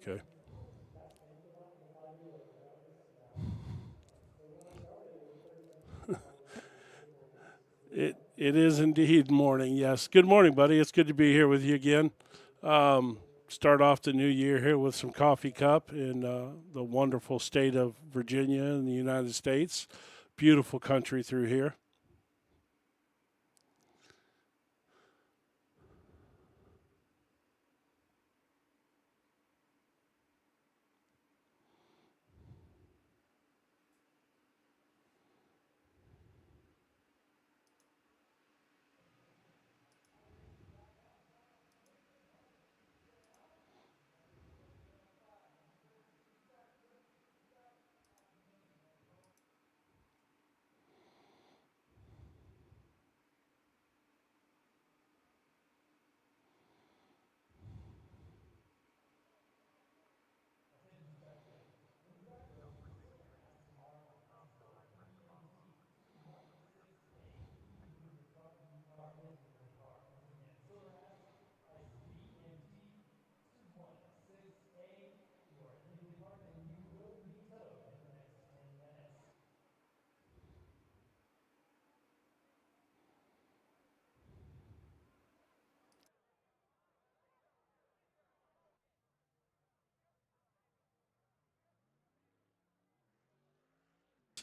Okay. It is indeed morning. Yes. Good morning, buddy. It's good to be here with you again. Start off the new year here with some coffee cup in the wonderful state of Virginia in the United States. Beautiful country through here.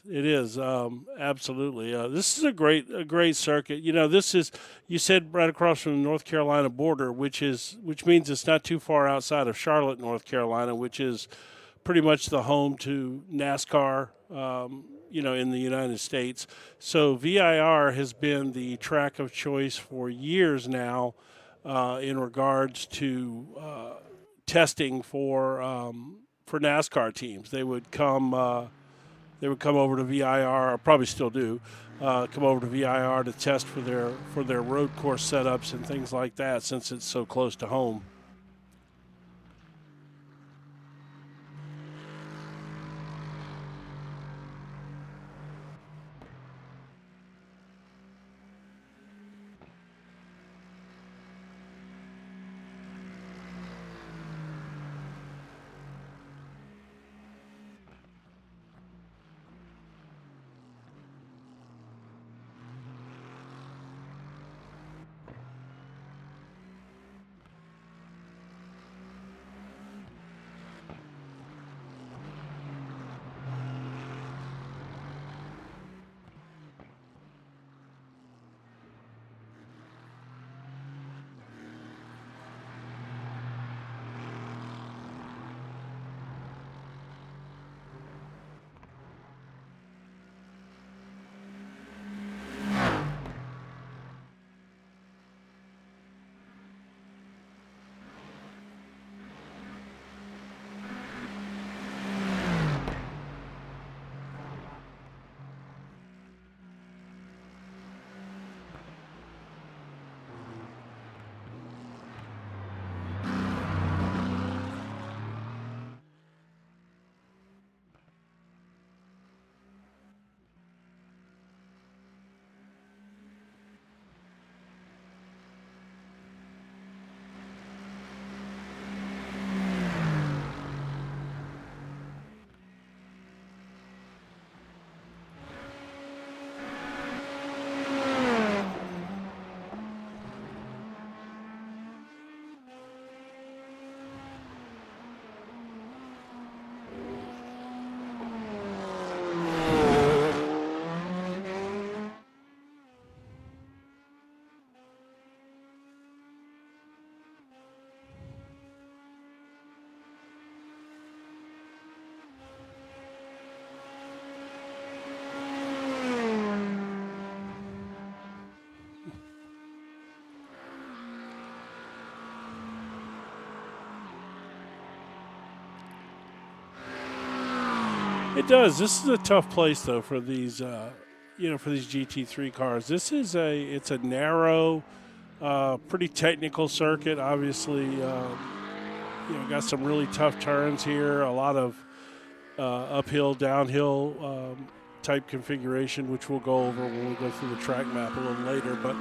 It is absolutely. This is a great circuit. You know, this is you said right across from the North Carolina border, which means it's not too far outside of Charlotte, North Carolina, which is pretty much the home to NASCAR. In the United States. So VIR has been the track of choice for years now in regards to testing for NASCAR teams. They would come over to VIR, or probably still do, come over to VIR to test for their road course setups and things like that, since it's so close to home. It does. This is a tough place though for these GT3 cars. It's a narrow, pretty technical circuit. Obviously, got some really tough turns here. A lot of uphill, downhill type configuration, which we'll go over when we go through the track map a little later. But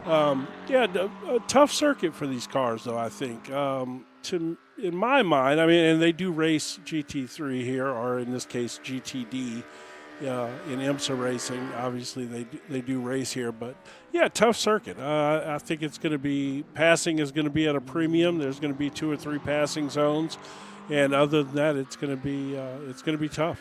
a tough circuit for these cars, though. I think in my mind, I mean, and they do race GT3 here, or in this case GTD. In IMSA racing, obviously they do race here, but yeah, tough circuit. I think it's going to be passing is going to be at a premium. There's going to be 2 or 3 passing zones, and other than that, it's going to be tough.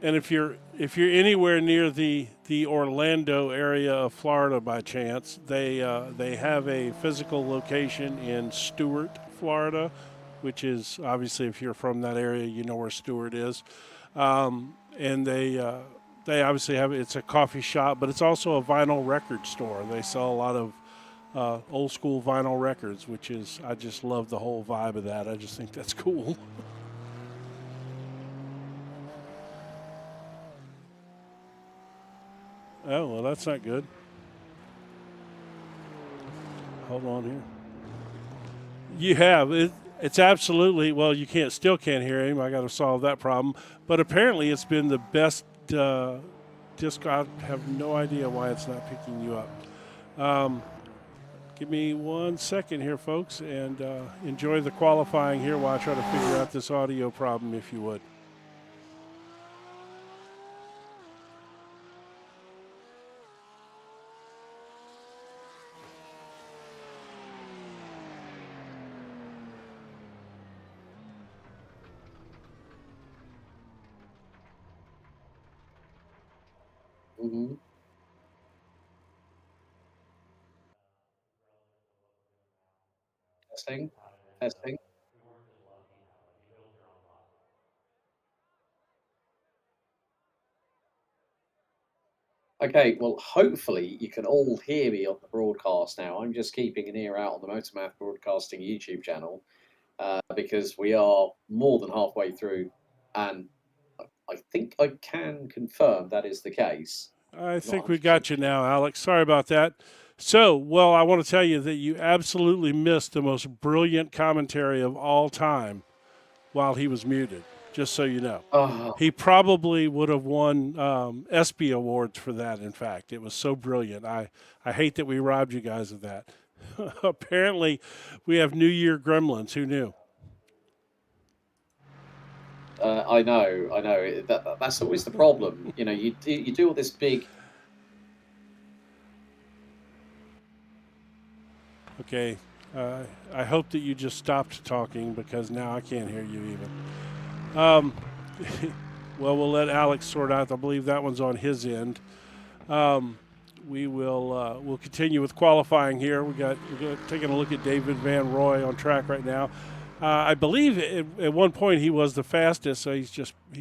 And if you're anywhere near the Orlando area of Florida by chance, they have a physical location in Stuart, Florida, which is obviously if you're from that area, you know where Stuart is, and they obviously have it's a coffee shop, but it's also a vinyl record store. They sell a lot of old school vinyl records, which is I just love the whole vibe of that. I just think that's cool. Oh, well, that's not good. Hold on here. You have. It's absolutely, well, you still can't hear him. I got to solve that problem. But apparently it's been the best disc. I have no idea why it's not picking you up. Give me 1 second here, folks, and enjoy the qualifying here while I try to figure out this audio problem, if you would. Mm-hmm. Testing, testing. Okay, well, hopefully you can all hear me on the broadcast now. I'm just keeping an ear out on the MotorMouth Broadcasting YouTube channel because we are more than halfway through, and I think I can confirm that is the case. I Not think we 100% got you now, Alex. Sorry about that. So, well, I want to tell you that you absolutely missed the most brilliant commentary of all time while he was muted, just so you know. Oh, He probably would have won ESPY awards for that, in fact. It was so brilliant. I hate that we robbed you guys of that. Apparently, we have New Year gremlins. Who knew? I know, I know. That's always the problem. You know, you do all this big. Okay. I hope that you just stopped talking because now I can't hear you even. Well, we'll let Alex sort out. I believe that one's on his end. We'll continue with qualifying here. We're taking a look at David Van Roy on track right now. I believe at one point he was the fastest. So he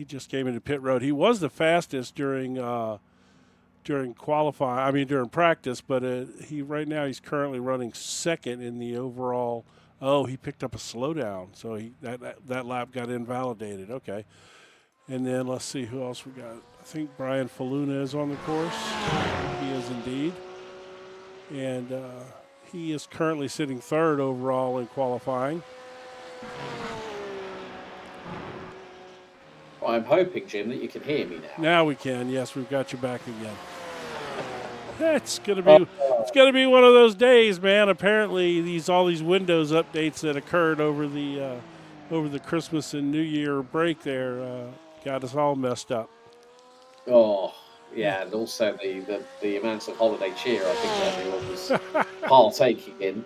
just came into pit road. He was the fastest during qualifying. I mean during practice, but right now he's currently running second in the overall. Oh, he picked up a slowdown, so that lap got invalidated. Okay. And then let's see who else we got. I think Brian Faluna is on the course. He is indeed. And he is currently sitting third overall in qualifying. Well, I'm hoping, Jim, that you can hear me now. Now we can. Yes, we've got you back again. It's gonna be one of those days, man. Apparently, all these Windows updates that occurred over the Christmas and New Year break there got us all messed up. Oh, yeah, and also the amount of holiday cheer I think everyone was partaking in.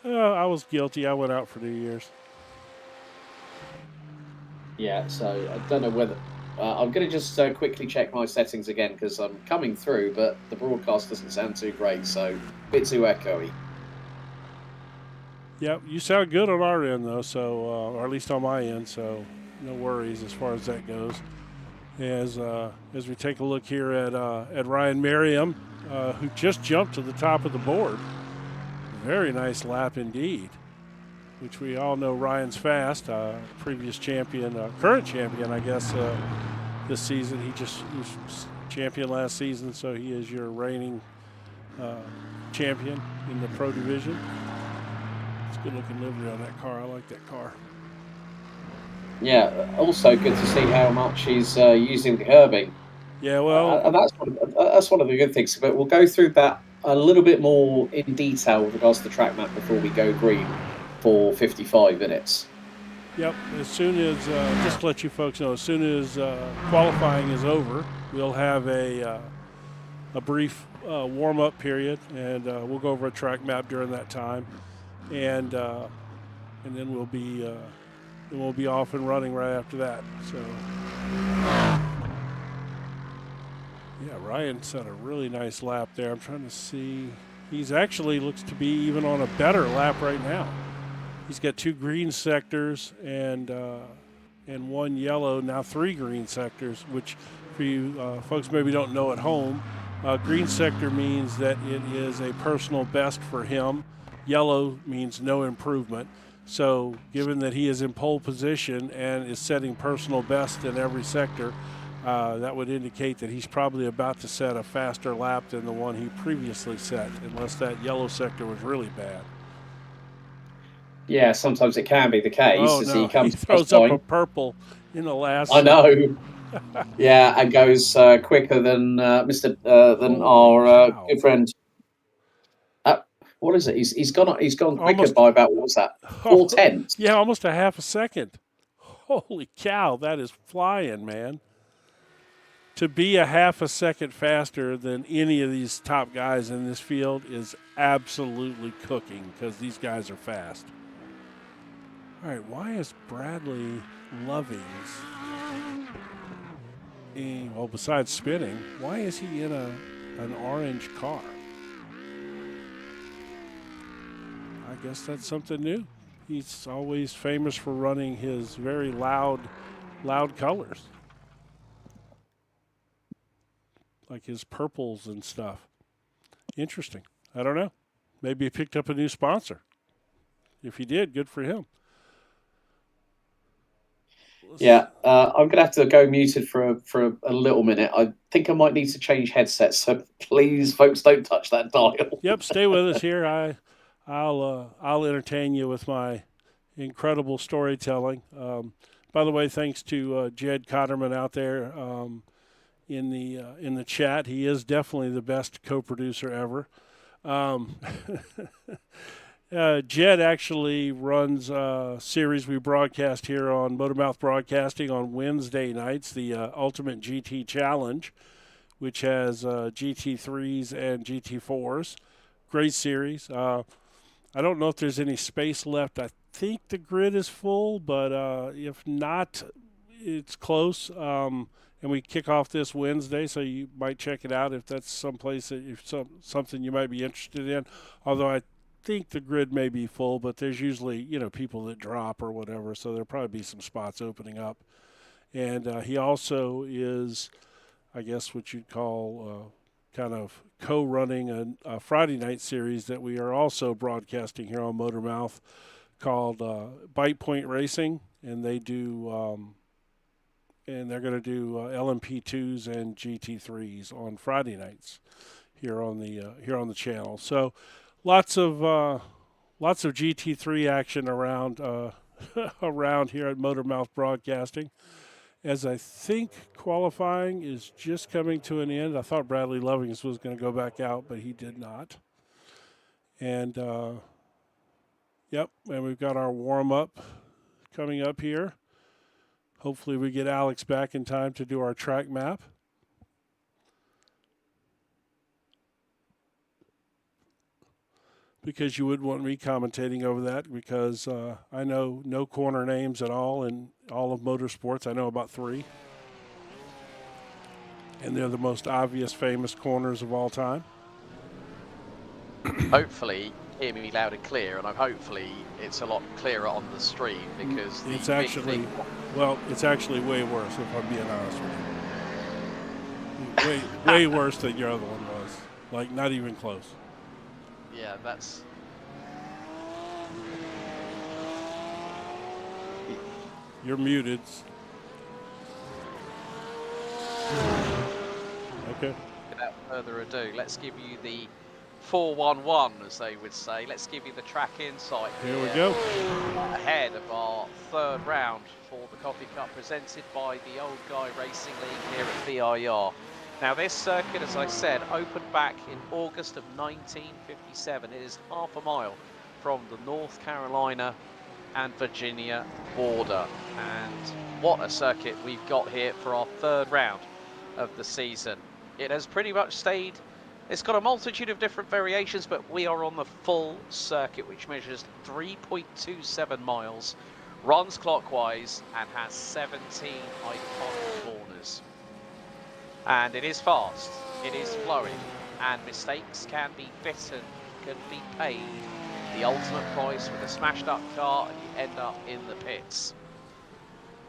I was guilty. I went out for New Year's. Yeah, so I don't know whether I'm going to just quickly check my settings again because I'm coming through, but the broadcast doesn't sound too great, so a bit too echoey. Yep, you sound good on our end though, so or at least on my end, so no worries as far as that goes. As we take a look here at Ryan Merriam, who just jumped to the top of the board. Very nice lap indeed. which we all know Ryan's fast. Previous champion, current champion, I guess, this season. He was champion last season, so he is your reigning champion in the pro division. It's a good looking livery on that car. I like that car. Yeah, also good to see how much he's using the curbing. Yeah, well, and that's one of the good things. But we'll go through that a little bit more in detail with regards to the track map before we go green for 55 minutes. Yep. As soon as just to let you folks know, as soon as qualifying is over, we'll have a brief warm-up period, and we'll go over a track map during that time, and then we'll be off and running right after that. So, yeah, Ryan set a really nice lap there. I'm trying to see. He's actually looks to be even on a better lap right now. He's got 2 green sectors and 1 yellow, now 3 green sectors, which for you folks maybe don't know at home, green sector means that it is a personal best for him. Yellow means no improvement. So given that he is in pole position and is setting personal best in every sector, that would indicate that he's probably about to set a faster lap than the one he previously set, unless that yellow sector was really bad. Yeah, sometimes it can be the case. Oh, as no. He throws up a purple in the last. I know. Yeah, and goes quicker than our good friend. What is it? He's gone quicker almost, by about, what was that? 4/10. Yeah, almost a half a second. Holy cow, that is flying, man. To be a half a second faster than any of these top guys in this field is absolutely cooking, because these guys are fast. All right, why is Bradley Lovings, well, besides spinning, why is he in an orange car? I guess that's something new. He's always famous for running his very loud colors, like his purples and stuff. Interesting. I don't know. Maybe he picked up a new sponsor. If he did, good for him. Yeah, I'm going to have to go muted for a little minute. I think I might need to change headsets, so please, folks, don't touch that dial. Yep, stay with us here. I'll entertain you with my incredible storytelling. By the way, thanks to Jed Cotterman out there in the chat. He is definitely the best co-producer ever. Jed actually runs a series we broadcast here on MotorMouth Broadcasting on Wednesday nights, the Ultimate GT Challenge, which has GT3s and GT4s. Great series. I don't know if there's any space left. I think the grid is full, but if not, it's close. And we kick off this Wednesday, so you might check it out if that's someplace that something you might be interested in. Although I think the grid may be full, but there's usually people that drop or whatever, so there'll probably be some spots opening up. And he also is, I guess, what you'd call kind of co-running a Friday night series that we are also broadcasting here on MotorMouth called Bite Point Racing, and they do and they're going to do LMP2s and GT3s on Friday nights here on the channel. So lots of GT3 action around around here at MotorMouth Broadcasting. As I think qualifying is just coming to an end. I thought Bradley Lovings was going to go back out, but he did not. And, yep, and we've got our warm-up coming up here. Hopefully we get Alex back in time to do our track map. Because you wouldn't want me commentating over that, because I know no corner names at all in all of motorsports. I know about 3. And they're the most obvious famous corners of all time. Hopefully, hear me loud and clear, and hopefully it's a lot clearer on the stream, because it's actually way worse, if I'm being honest with you. Way worse than your other one was. Like, not even close. Yeah, that's... You're muted. Okay. Without further ado, let's give you the 411, as they would say. Let's give you the track insight Here we go. ahead of our third round for the Coffee Cup, presented by the Old Guy Racing League here at VIR. Now, this circuit, as I said, opened back in August of 1957. It is half a mile from the North Carolina and Virginia border. And what a circuit we've got here for our third round of the season. It has pretty much stayed, it's got a multitude of different variations, but we are on the full circuit, which measures 3.27 miles, runs clockwise, and has 17 iconic corners. And it is fast, it is flowing, and mistakes can be bitten, can be paid. The ultimate price with a smashed up car, and you end up in the pits.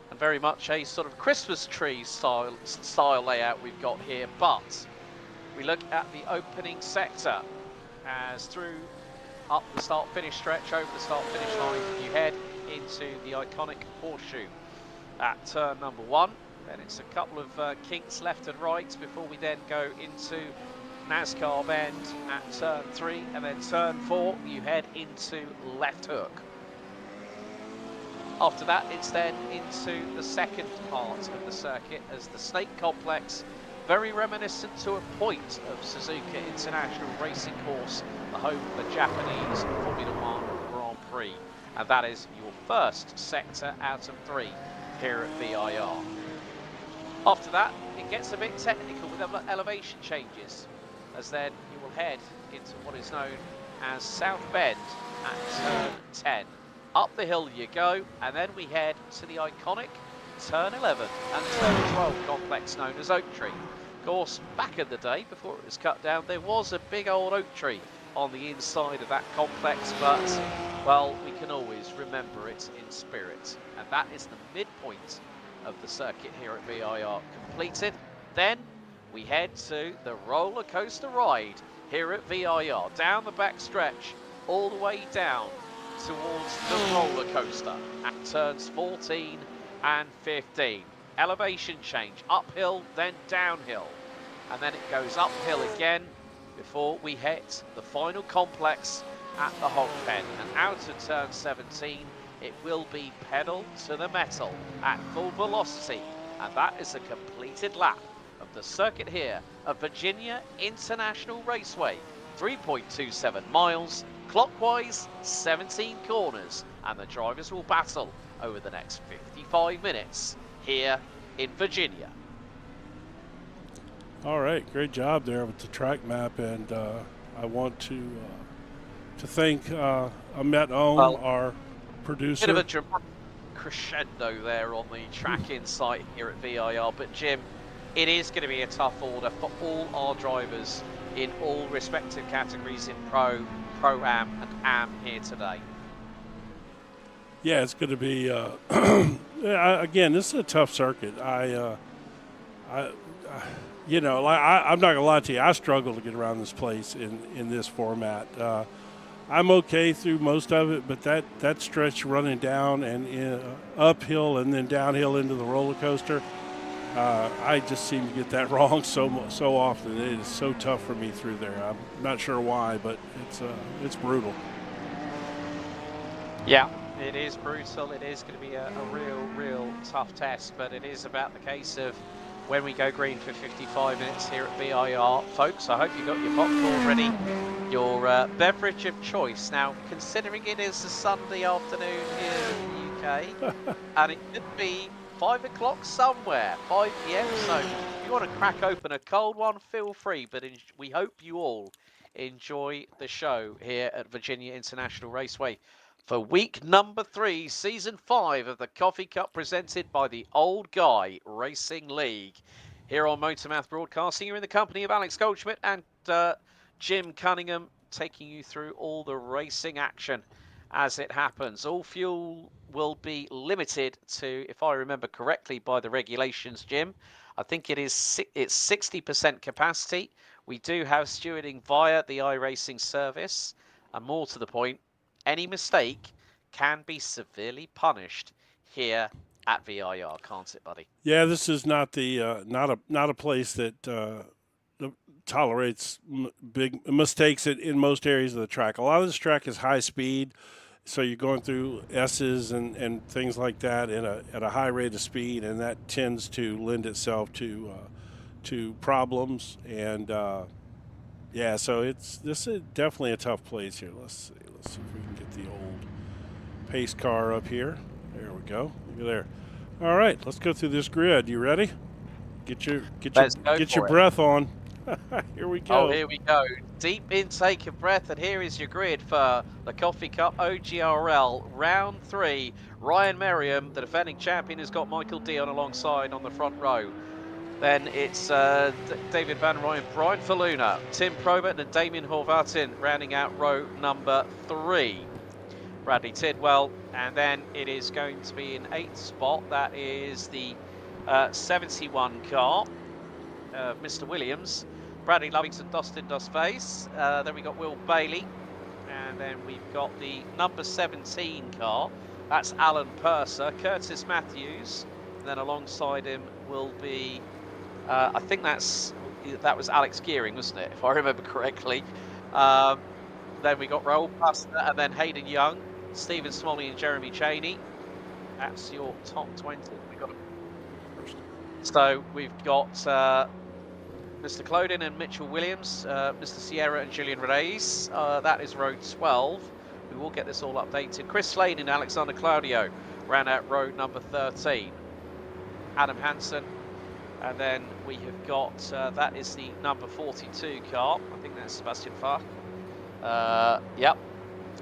And very much a sort of Christmas tree style layout we've got here, but we look at the opening sector as through up the start finish stretch, over the start finish line, you head into the iconic horseshoe at turn number 1. Then it's a couple of kinks left and right before we then go into NASCAR bend at turn 3, and then turn 4 you head into left hook. After that, it's then into the second part of the circuit as the Snake Complex, very reminiscent to a point of Suzuka International Racing Course, the home of the Japanese Formula 1 Grand Prix. And that is your first sector out of 3 here at VIR. After that, it gets a bit technical with elevation changes, as then you will head into what is known as South Bend at turn 10. Up the hill you go, and then we head to the iconic turn 11 and turn 12 complex known as Oak Tree. Of course, back in the day, before it was cut down, there was a big old oak tree on the inside of that complex, but, well, we can always remember it in spirit. And that is the midpoint of the circuit here at VIR completed. Then we head to the roller coaster ride here at VIR, down the back stretch, all the way down towards the roller coaster at turns 14 and 15. Elevation change, uphill, then downhill, and then it goes uphill again before we hit the final complex at the hog pen. And out of turn 17, it will be pedal to the metal at full velocity, and that is a completed lap of the circuit here at Virginia International Raceway. 3.27 miles, clockwise, 17 corners, and the drivers will battle over the next 55 minutes here in Virginia. All right, great job there with the track map, and I want to thank Ahmet Ohm, our producer. Bit of a dramatic crescendo there on the track insight here at VIR, but Jim, it is going to be a tough order for all our drivers in all respective categories in Pro, Pro-Am and Am here today. Yeah, it's going to be, again, this is a tough circuit. I'm not going to lie to you, I struggle to get around this place in this format. I'm okay through most of it, but that stretch running down and uphill and then downhill into the roller coaster, I just seem to get that wrong so often. It is so tough for me through there. I'm not sure why, but it's brutal. Yeah, it is brutal. It is going to be a real tough test, but it is about the case of when we go green for 55 minutes here at VIR. Folks, I hope you got your popcorn ready, your beverage of choice. Now, considering it is a Sunday afternoon here in the UK, and it could be 5 o'clock somewhere, 5 p.m. So if you want to crack open a cold one, feel free. But we hope you all enjoy the show here at Virginia International Raceway for week number 3, season 5 of the Coffee Cup, presented by the Old Guy Racing League. Here on MotorMouth Broadcasting, you're in the company of Alex Goldschmidt and Jim Cunningham, taking you through all the racing action as it happens. All fuel will be limited to, if I remember correctly, by the regulations, Jim. I think it's 60% capacity. We do have stewarding via the iRacing service, and more to the point, any mistake can be severely punished here at VIR, can't it, buddy? Yeah, this is not the not a place that tolerates big mistakes in most areas of the track. A lot of this track is high speed, so you're going through S's and things like that at a high rate of speed, and that tends to lend itself to problems. And yeah, so this is definitely a tough place here. Let's see if we can get the old pace car up here. There we go. Look at there. All right, let's go through this grid. You ready? Get your breath on. Here we go. Oh, here we go. Deep intake of breath, and here is your grid for the Coffee Cup OGRL Round 3. Ryan Merriam, the defending champion, has got Michael Dion alongside on the front row. Then it's David Van Rooyen, Brian Faluna, Tim Probert and Damien Horvatin rounding out row number 3. Bradley Tidwell, and then it is going to be in 8th spot. That is the 71 car, Mr. Williams. Bradley Lovington, Dustin Dustface. Then we got Will Bailey, and then we've got the number 17 car. That's Alan Purser, Curtis Matthews, and then alongside him will be, I think that was Alex Gearing, wasn't it, if I remember correctly. Then we got Raoul Buster, and then Hayden Young, Stephen Smalley, and Jeremy Cheney. That's your top 20. So we've got Mr. Clodin and Mitchell Williams, Mr. Sierra and Julian Reyes. That is row 12. We will get this all updated. Chris Slade and Alexander Claudio ran out row number 13. Adam Hansen. And then we have got, that is the number 42 car. I think that's Sebastian Fach. Yep.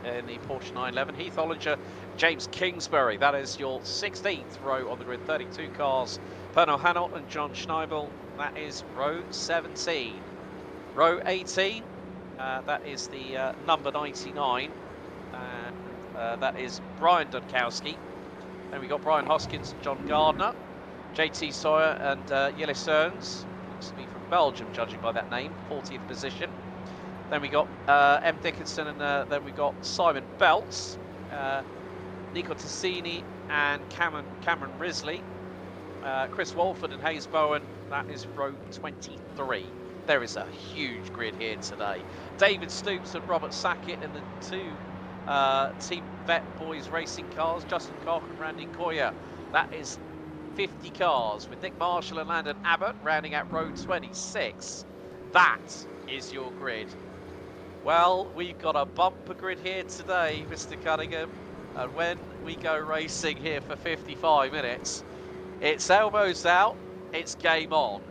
In the Porsche 911. Heath Ollinger, James Kingsbury. That is your 16th row on the grid. 32 cars. Pernell Hanault and John Schneibel. That is row 17. Row 18, that is the number 99. And that is Brian Dunkowski. Then we got Brian Hoskins and John Gardner. JT Sawyer and Jelle Stearns. Looks to be from Belgium, judging by that name. 40th position. Then we got M. Dickinson, and then we got Simon Belts, Nico Tassini and Cameron Risley. Chris Walford and Hayes Bowen, that is row 23. There is a huge grid here today. David Stoops and Robert Sackett in the 2 Team Vet Boys racing cars. Justin Koch and Randy Koya. That is 50 cars with Nick Marshall and Landon Abbott rounding out row 26. That is your grid. Well, we've got a bumper grid here today, Mr. Cunningham. And when we go racing here for 55 minutes, it's elbows out, it's game on.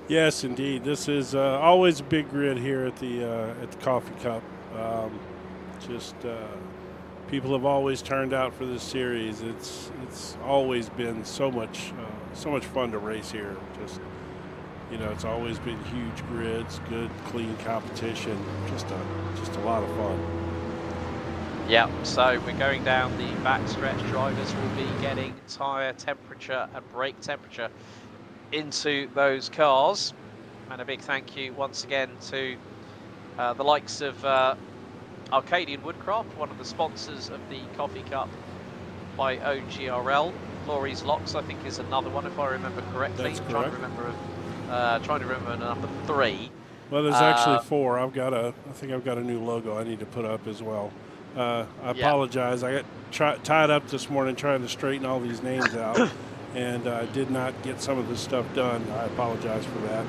Yes, indeed. This is always a big grid here at the Coffee Cup. People have always turned out for this series. It's always been so much fun to race here. It's always been huge grids, good, clean competition. Just a lot of fun. Yeah, so we're going down the backstretch. Drivers will be getting tyre temperature and brake temperature into those cars. And a big thank you once again to the likes of Arcadian Woodcraft, one of the sponsors of the Coffee Cup by OGRL. Laurie's Locks, I think, is another one, if I remember correctly. That's correct. Trying to remember number 3. Well, there's actually 4. I think I've got a new logo I need to put up as well. I apologize. I got tied up this morning trying to straighten all these names out, and I did not get some of this stuff done. I apologize for that.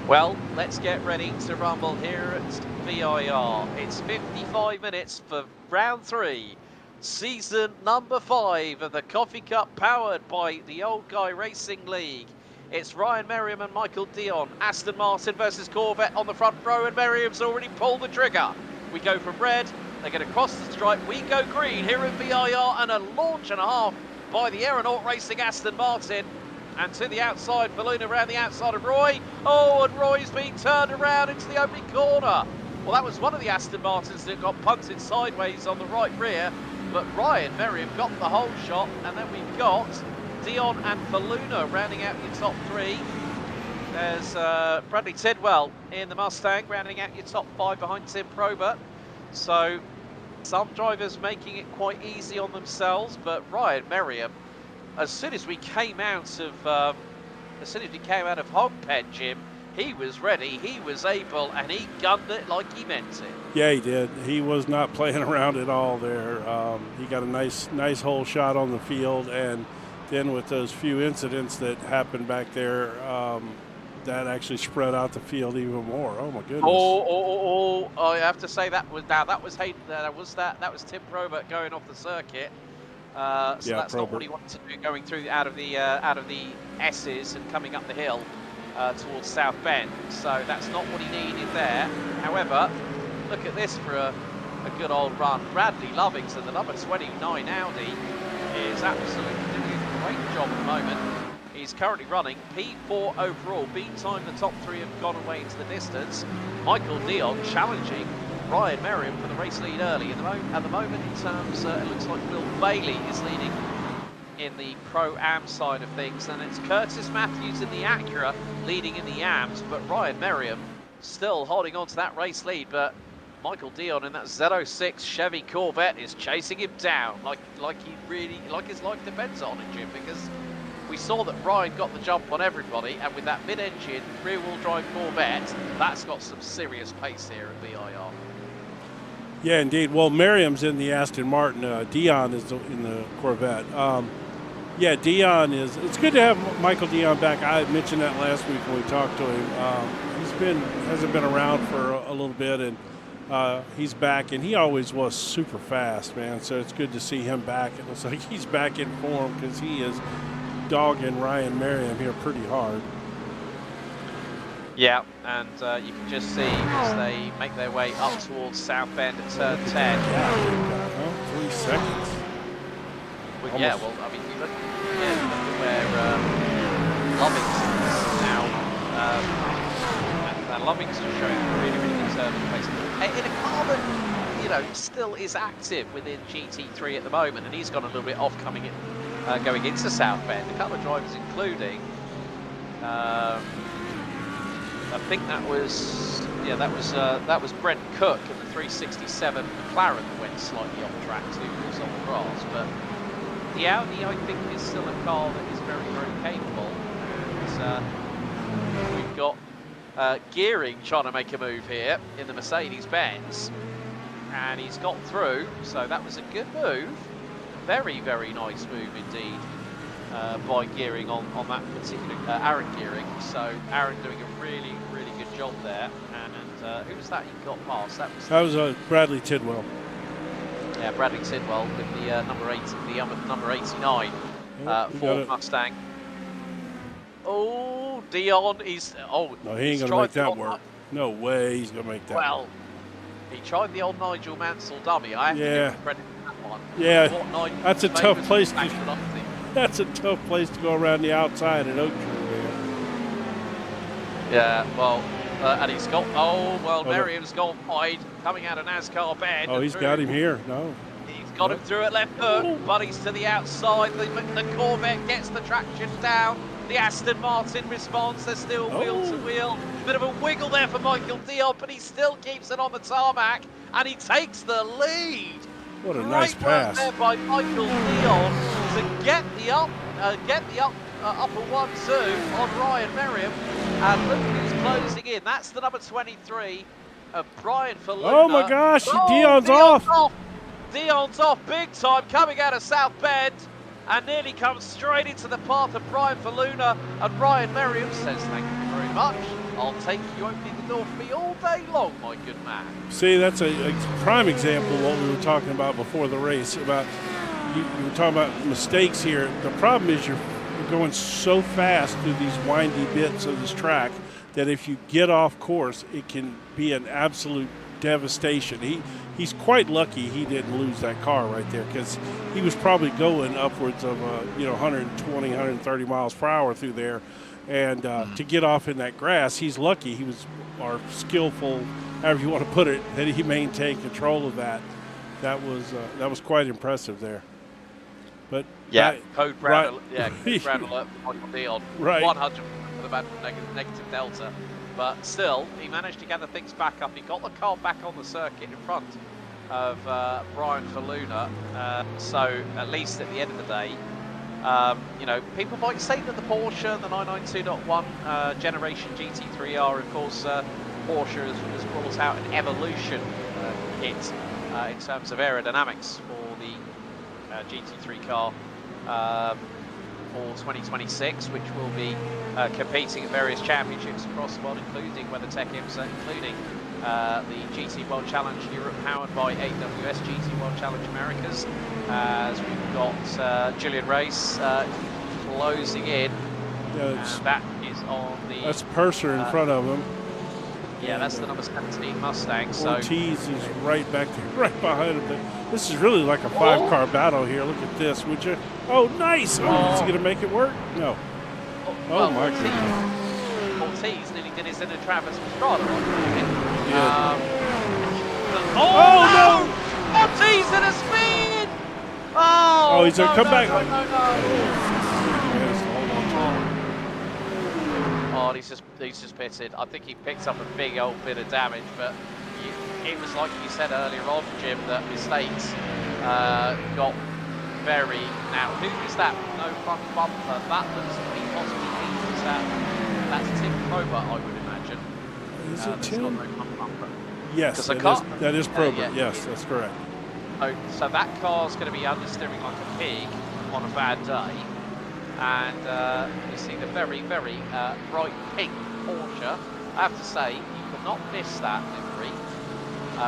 Well, let's get ready to rumble here at VIR. It's 55 minutes for round 3, season number 5 of the Coffee Cup, powered by the Old Guy Racing League. It's Ryan Merriam and Michael Dion. Aston Martin versus Corvette on the front row, and Merriam's already pulled the trigger. We go from red, they're going to cross the stripe, we go green here at VIR, and a launch and a half by the Aeronaut Racing Aston Martin. And to the outside, Faluna around the outside of Roy. Oh, and Roy's being turned around into the opening corner. Well, that was one of the Aston Martins that got punted sideways on the right rear, but Ryan Merriam got the whole shot, and then we've got Dion and Faluna rounding out your top 3. There's Bradley Tidwell in the Mustang rounding out your top 5 behind Tim Probert. So Some drivers making it quite easy on themselves, but Ryan Merriam, as soon as we came out of Hogpen, Jim, he was ready, he was able, and he gunned it like he meant it. Yeah, he did. He was not playing around at all there. He got a nice hole shot on the field, and then with those few incidents that happened back there, that actually spread out the field even more. Oh my goodness! I have to say that was Tim Probert going off the circuit. So yeah, that's Probert. not what he wanted to do, going through out of the Esses and coming up the hill towards South Bend. So that's not what he needed there. However, look at this for a good old run. Bradley Lovington, the number 29 Audi, is absolutely doing a great job at the moment. He's currently running P4 overall. Beat time, the top three have gone away into the distance. Michael Dion challenging Ryan Merriam for the race lead early. At the moment, in terms, it looks like Will Bailey is leading in the Pro-Am side of things, and it's Curtis Matthews in the Acura leading in the AMs, but Ryan Merriam still holding on to that race lead. But Michael Dion in that Z06 Chevy Corvette is chasing him down like his life depends on it, Jim, because we saw that Ryan got the jump on everybody, and with that mid-engine rear-wheel drive Corvette, that's got some serious pace here at VIR. Yeah, indeed. Well, Merriam's in the Aston Martin. Dion is in the Corvette. Yeah, Dion is. It's good to have Michael Dion back. I mentioned that last week when we talked to him. Hasn't been around for a little bit, and he's back, and he always was super fast, man. So it's good to see him back. It looks like he's back in form because he is dogging Ryan Merriam here pretty hard. Yeah, and you can just see as they make their way up towards South Bend at turn 10. Yeah, 3 seconds. Well, yeah, well, I mean, you look at where Lovington is now. And Lovington showing really good turn of pace. In a car that, you know, still is active within GT3 at the moment, and he's gone a little bit off going into South Bend. A couple of drivers, including, I think that was Brent Cook in the 367 McLaren that went slightly off track too, was on the grass. But the Audi, I think, is still a car that is very, very capable. And we've got Gearing trying to make a move here in the Mercedes-Benz, and he's got through. So that was a good move. Very, very nice move indeed by Gearing on that particular Aaron Gearing. So Aaron doing a really, really good job there. And who was that he got past? That was Bradley Tidwell. Yeah, Bradley Tidwell with the number 89 Ford Mustang. Oh, Dion, no, he ain't gonna make that work. No way he's gonna make that. Well, he tried the old Nigel Mansell dummy. I have to give him credit for that one. Yeah, that's a tough place to. That's a tough place to go around the outside at Oak Tree. Yeah, well, and he's got. Merriam's gone wide coming out of NASCAR Bend. Oh, he's got him here. No. He's got him through at left hook. Buddy's to the outside. The Corvette gets the traction down. The Aston Martin responds. They're still wheel to wheel. Bit of a wiggle there for Michael Dion, but he still keeps it on the tarmac, and he takes the lead. What a nice pass there by Michael Dion to get the upper 1-2 on Ryan Merriam, and look who's closing in. That's the number 23 of Brian Faluna. Oh my gosh, Dion's off. Dion's off big time, coming out of South Bend, and nearly comes straight into the path of Brian Faluna, and Ryan Merriam says, "Thank you very much. I'll take you opening the door for me all day long, my good man." See, that's a prime example of what we were talking about before the race. About you were talking about mistakes here. The problem is you're going so fast through these windy bits of this track that if you get off course, it can be an absolute devastation. He's quite lucky he didn't lose that car right there, because he was probably going upwards of 120, 130 miles per hour through there. And to get off in that grass, he's lucky. He was skillful, however you want to put it, that he maintained control of that. That was quite impressive there. But code brown alert for Michael Dion. Right. 100 for the bad negative delta. But still, he managed to gather things back up. He got the car back on the circuit in front of Brian Faluna. So at least at the end of the day, you know, people might say that the Porsche, the 992.1 generation GT3R, of course, Porsche has brought out an evolution kit in terms of aerodynamics for the GT3 car for 2026, which will be competing at various championships across the world, including WeatherTech IMSA, including the GT World Challenge Europe, powered by AWS GT World Challenge Americas, as we've got Julian Race closing in. Yeah, and that is on the... That's Purser in front of him. Yeah, that's the number 17 Mustang. So Ortiz is right back there, right behind him. This is really like a 5-car battle here. Look at this, would you? Oh, nice! Oh, is he going to make it work? No. well, my goodness. Ortiz nearly did his inner Travis Pastrana on him. Yeah. No! Ortiz in a spin! Oh, he's going to come back. No. Oh, Oh, he's just pitted. I think he picked up a big old bit of damage, but it was like you said earlier on, Jim, that mistakes got very... Now, who is that? No front bumper. That looks to be possibly that's Tim Probert, I would imagine. Is it Tim? Got no front bumper. Yes, that is Probert. Yes, that's correct. So that car's going to be understeering like a pig on a bad day. And you see the very, very bright pink Porsche. I have to say, you cannot miss that livery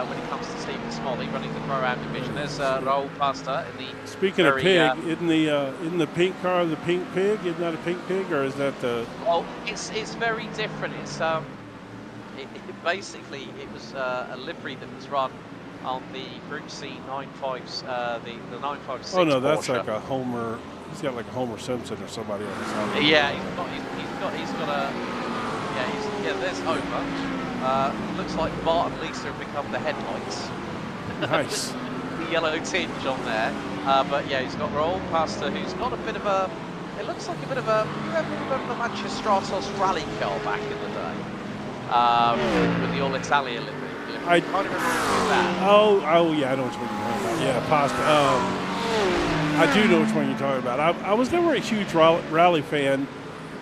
when it comes to Stephen Smalley running the Pro-Am division. There's Raul Pasta in the... Speaking of pig, in the pink car, the pink pig, isn't that a pink pig, or is that the... Well, it's very different. It's basically, it was a livery that was run on the Group C 95s, the 956 Oh, no, that's Porsche. like a Homer... He's got like a Homer Simpson or somebody on his helmet. Yeah, he's got a... there's Homer. Looks like Bart and Lisa have become the headlights. Nice. The yellow tinge on there. But yeah, he's got Raul Pasta, who's got a bit of a... It looks like a bit of a... You remember the Manchester Stratos rally car back in the day? With the All-Italia livery. I can't remember that. Oh, yeah, I know which one you're talking about. Yeah, Pasta. I do know which one you're talking about. I was never a huge rally fan,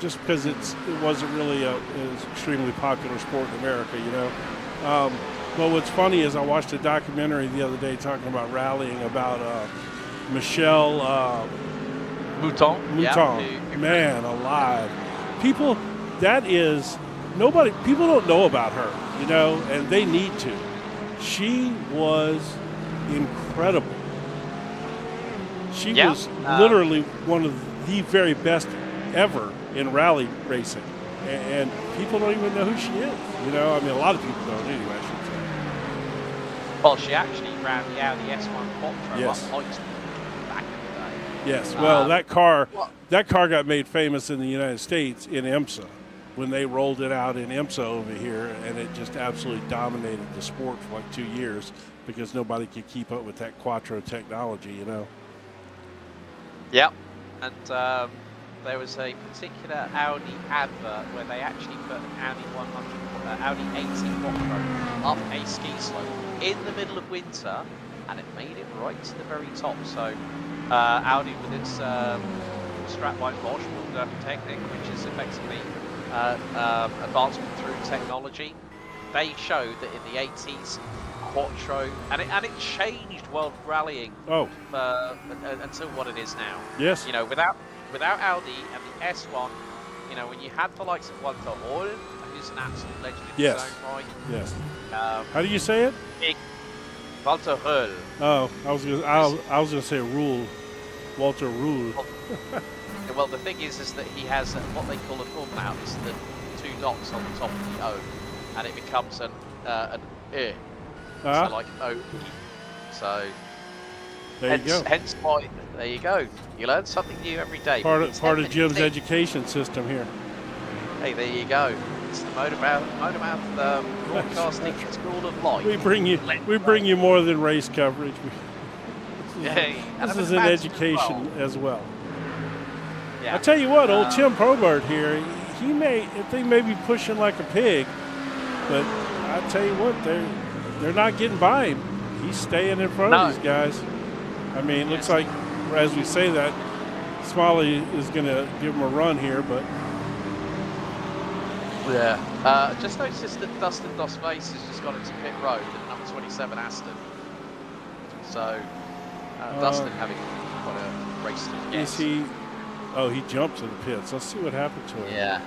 just because it wasn't really an extremely popular sport in America, you know. But what's funny is I watched a documentary the other day talking about rallying, about Michelle Mouton. Yeah, man alive. People don't know about her, you know, and they need to. She was incredible. She was literally one of the very best ever in rally racing. And people don't even know who she is. You know, I mean, a lot of people don't anyway, I should say. Well, she actually ran the Audi S1 Quattro Yes. up Pikes back in the day. Yes, well, that car got made famous in the United States in IMSA when they rolled it out in IMSA over here, and it just absolutely dominated the sport for like 2 years because nobody could keep up with that Quattro technology, you know. Yep, and there was a particular Audi advert where they actually put an Audi 80 Quattro up a ski slope in the middle of winter, and it made it right to the very top. So Audi, with its strap-line Bosch Technic, which is effectively advancement through technology, they showed that in the 80s, Quattro, and it changed world rallying until what it is now. Yes. You know, without Audi and the S1, you know, when you had the likes of Walter Röhrl, who's an absolute legend in his own right. Yes. How do you say it? Walter Röhrl. Oh, I was gonna say Rule, Walter Rule. Well, the thing is that he has what they call an umlaut, is the two dots on the top of the O, and it becomes an E. So like O. So there you go. Hence why, there you go. You learn something new every day. Part of Jim's education system here. Hey, there you go. It's the MotorMouth Broadcasting School of Life. We bring you more than race coverage. This is an education as well. Yeah. I tell you what, old Tim Probert here, they may be pushing like a pig, but I tell you what, they're not getting by him. he's staying in front of these guys. I mean, it looks like as we say that, Smalley is going to give him a run here, but yeah. Just noticed that Dustin Dos Face has just gone into pit road at number 27 Aston. So Dustin having quite a race to get. is he? Oh, he jumped to the pits. Let's see what happened to him. Yeah.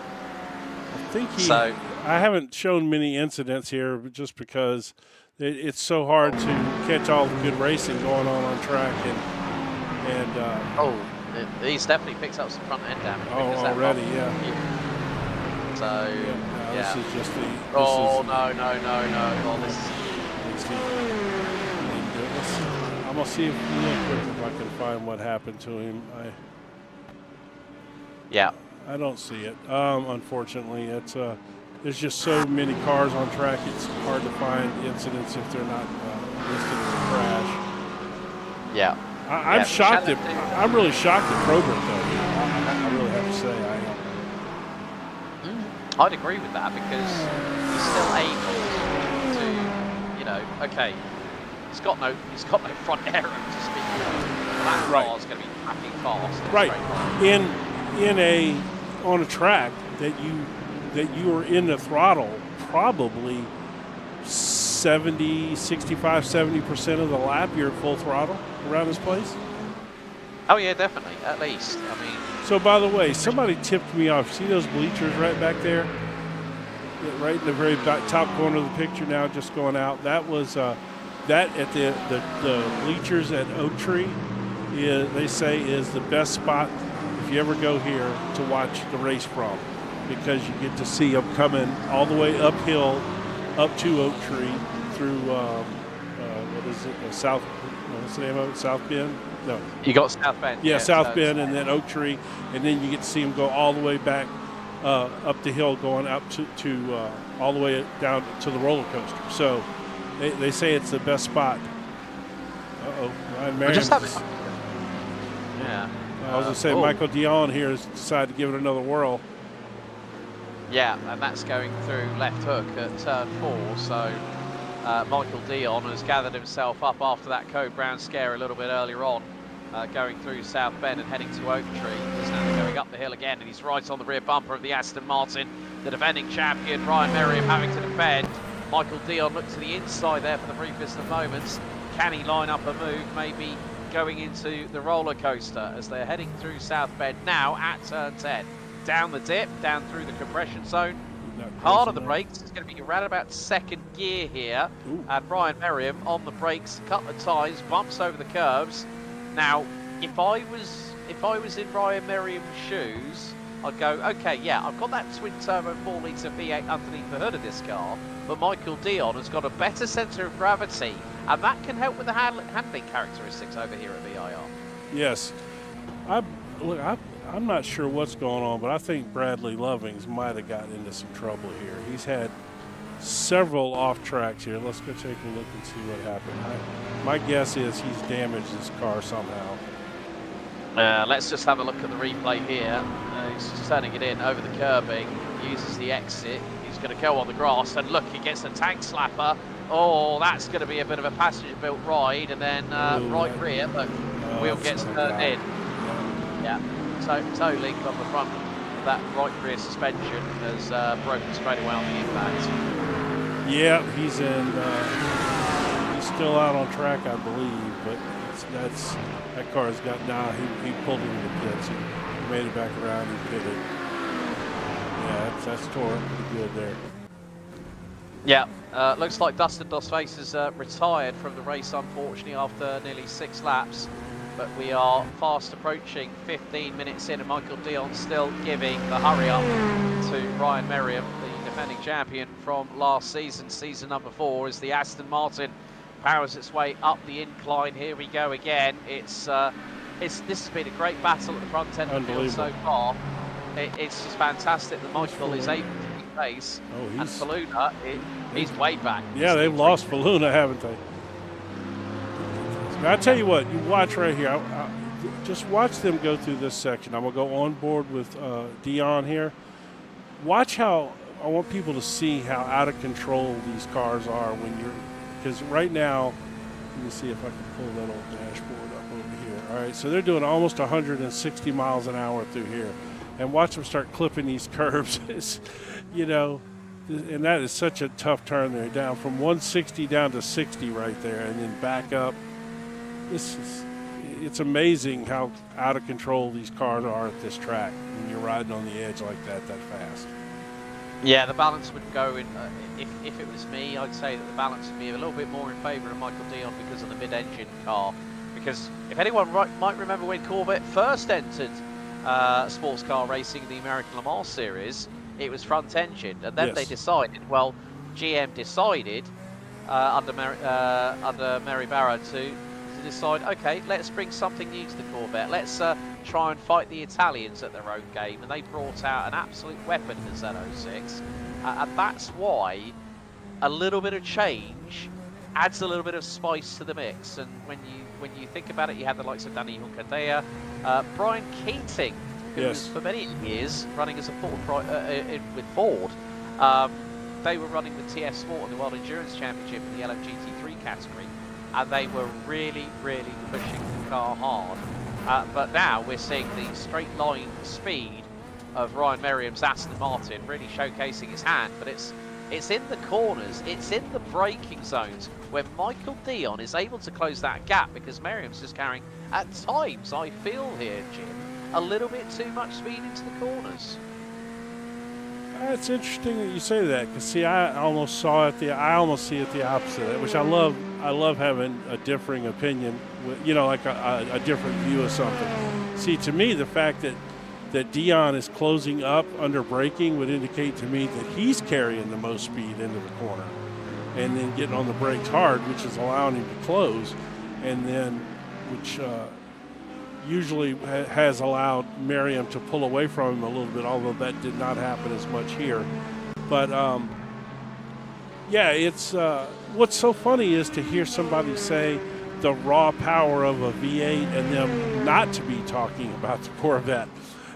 I think he. So I haven't shown many incidents here, but just because it's so hard to catch all the good racing going on track he's definitely picked up some front end damage. Already, yeah. So this is just the. No. Well, this is. I'm gonna see real quick if I can find what happened to him. I don't see it. Unfortunately, it's there's just so many cars on track. It's hard to find incidents if they're not listed as a crash. Yeah. I'm shocked at. I'm really shocked at Probert though. I really have to say I am. I'd agree with that because he's still able to, okay, he's got no front aero to speak of. That car's going to be cracking fast. Right. On a track that you are in the throttle probably 70% of the lap you're at full throttle around this place. Oh yeah, definitely. At least. I mean. So by the way, somebody tipped me off. See those bleachers right back there? Right in the very top corner of the picture now, just going out. That was that at the bleachers at Oak Tree. They say is the best spot if you ever go here to watch the race from, because you get to see them coming all the way uphill up to Oak Tree through what is it? What's the name of it? South Bend? No. You got South Bend. Yeah, South Bend, and then Oak Tree, and then you get to see them go all the way back up the hill, going up to all the way down to the roller coaster. So they say it's the best spot. Ryan Merriam. Yeah. I was going to say Michael Dion here has decided to give it another whirl. Yeah, and that's going through left hook at turn 4. So Michael Dion has gathered himself up after that Code Brown scare a little bit earlier on, going through South Bend and heading to Oak Tree. He's now going up the hill again, and he's right on the rear bumper of the Aston Martin. The defending champion, Ryan Merriam, having to defend. Michael Dion looked to the inside there for the briefest of moments. Can he line up a move, maybe going into the roller coaster as they're heading through South Bend now at turn 10. Down the dip, down through the compression zone. Hard on the brakes. It's going to be around about second gear here. Ooh. And Brian Merriam on the brakes a couple of times, bumps over the curves. Now, if I was in Brian Merriam's shoes, I'd go, okay, yeah, I've got that twin turbo 4-litre V8 underneath the hood of this car, but Michael Dion has got a better centre of gravity, and that can help with the handling characteristics over here at VIR. Yes. I'm not sure what's going on, but I think Bradley Lovings might have gotten into some trouble here. He's had several off tracks here. Let's go take a look and see what happened. My guess is he's damaged his car somehow. Let's just have a look at the replay here. He's just turning it in over the curbing, uses the exit. He's going to go on the grass, and look, he gets a tank slapper. Oh, that's going to be a bit of a passenger-built ride, and then right rear, but wheel gets turned in. Yeah, toe link on the front of that right rear suspension has broken straight away on the impact. Yeah, he's still out on track, I believe, but that car's got he pulled into the pits. He made it back around and pitted. Yeah, that's tore up pretty good there. Yeah, looks like Dustin Dos Face has retired from the race, unfortunately, after nearly 6 laps. But we are fast approaching 15 minutes in, and Michael Dion still giving the hurry up to Ryan Merriam, the defending champion from last season, season number 4, as the Aston Martin powers its way up the incline. Here we go again. This has been a great battle at the front end of the field so far. It's just fantastic that Michael is able to keep pace, and Faluna, he's way back. Yeah, they've lost Faluna, haven't they? Now, I tell you what, you watch right here. Just watch them go through this section. I'm going to go on board with Dion here. Watch how I want people to see how out of control these cars are when you're, because right now Let me see if I can pull that old dashboard up over here. All right, so they're doing almost 160 miles an hour through here. And watch them start clipping these curves. It's, you know, and that is such a tough turn there, down from 160 down to 60 right there, and then back up. It's amazing how out of control these cars are at this track when you're riding on the edge like that fast. Yeah, the balance would go in. If it was me, I'd say that the balance would be a little bit more in favour of Michael Dion because of the mid-engine car. Because if anyone might remember when Corvette first entered sports car racing in the American Le Mans series, it was front-engined, and then they decided. Well, GM decided under Mary Barra to decide, okay, let's bring something new to the Corvette. Let's try and fight the Italians at their own game, and they brought out an absolute weapon in the Z06, and that's why a little bit of change adds a little bit of spice to the mix. And when you think about it, you had the likes of Danny Huncadea, Brian Keating, who was for many years running as a Ford with Ford. They were running the TS Sport in the World Endurance Championship in the LMGT3 category, and they were really, really pushing the car hard. But now we're seeing the straight line speed of Ryan Merriam's Aston Martin really showcasing his hand, but it's in the corners, it's in the braking zones where Michael Dion is able to close that gap, because Merriam's just carrying, at times, I feel here, Jim, a little bit too much speed into the corners. It's interesting that you say that, because see, I almost see it the opposite, which I love. I love having a differing opinion, you know, like a different view of something. See, to me, the fact that Dion is closing up under braking would indicate to me that he's carrying the most speed into the corner, and then getting on the brakes hard, which is allowing him to close, and then which usually has allowed Merriam to pull away from him a little bit, although that did not happen as much here. But yeah, it's what's so funny is to hear somebody say the raw power of a V8 and them not to be talking about the Corvette,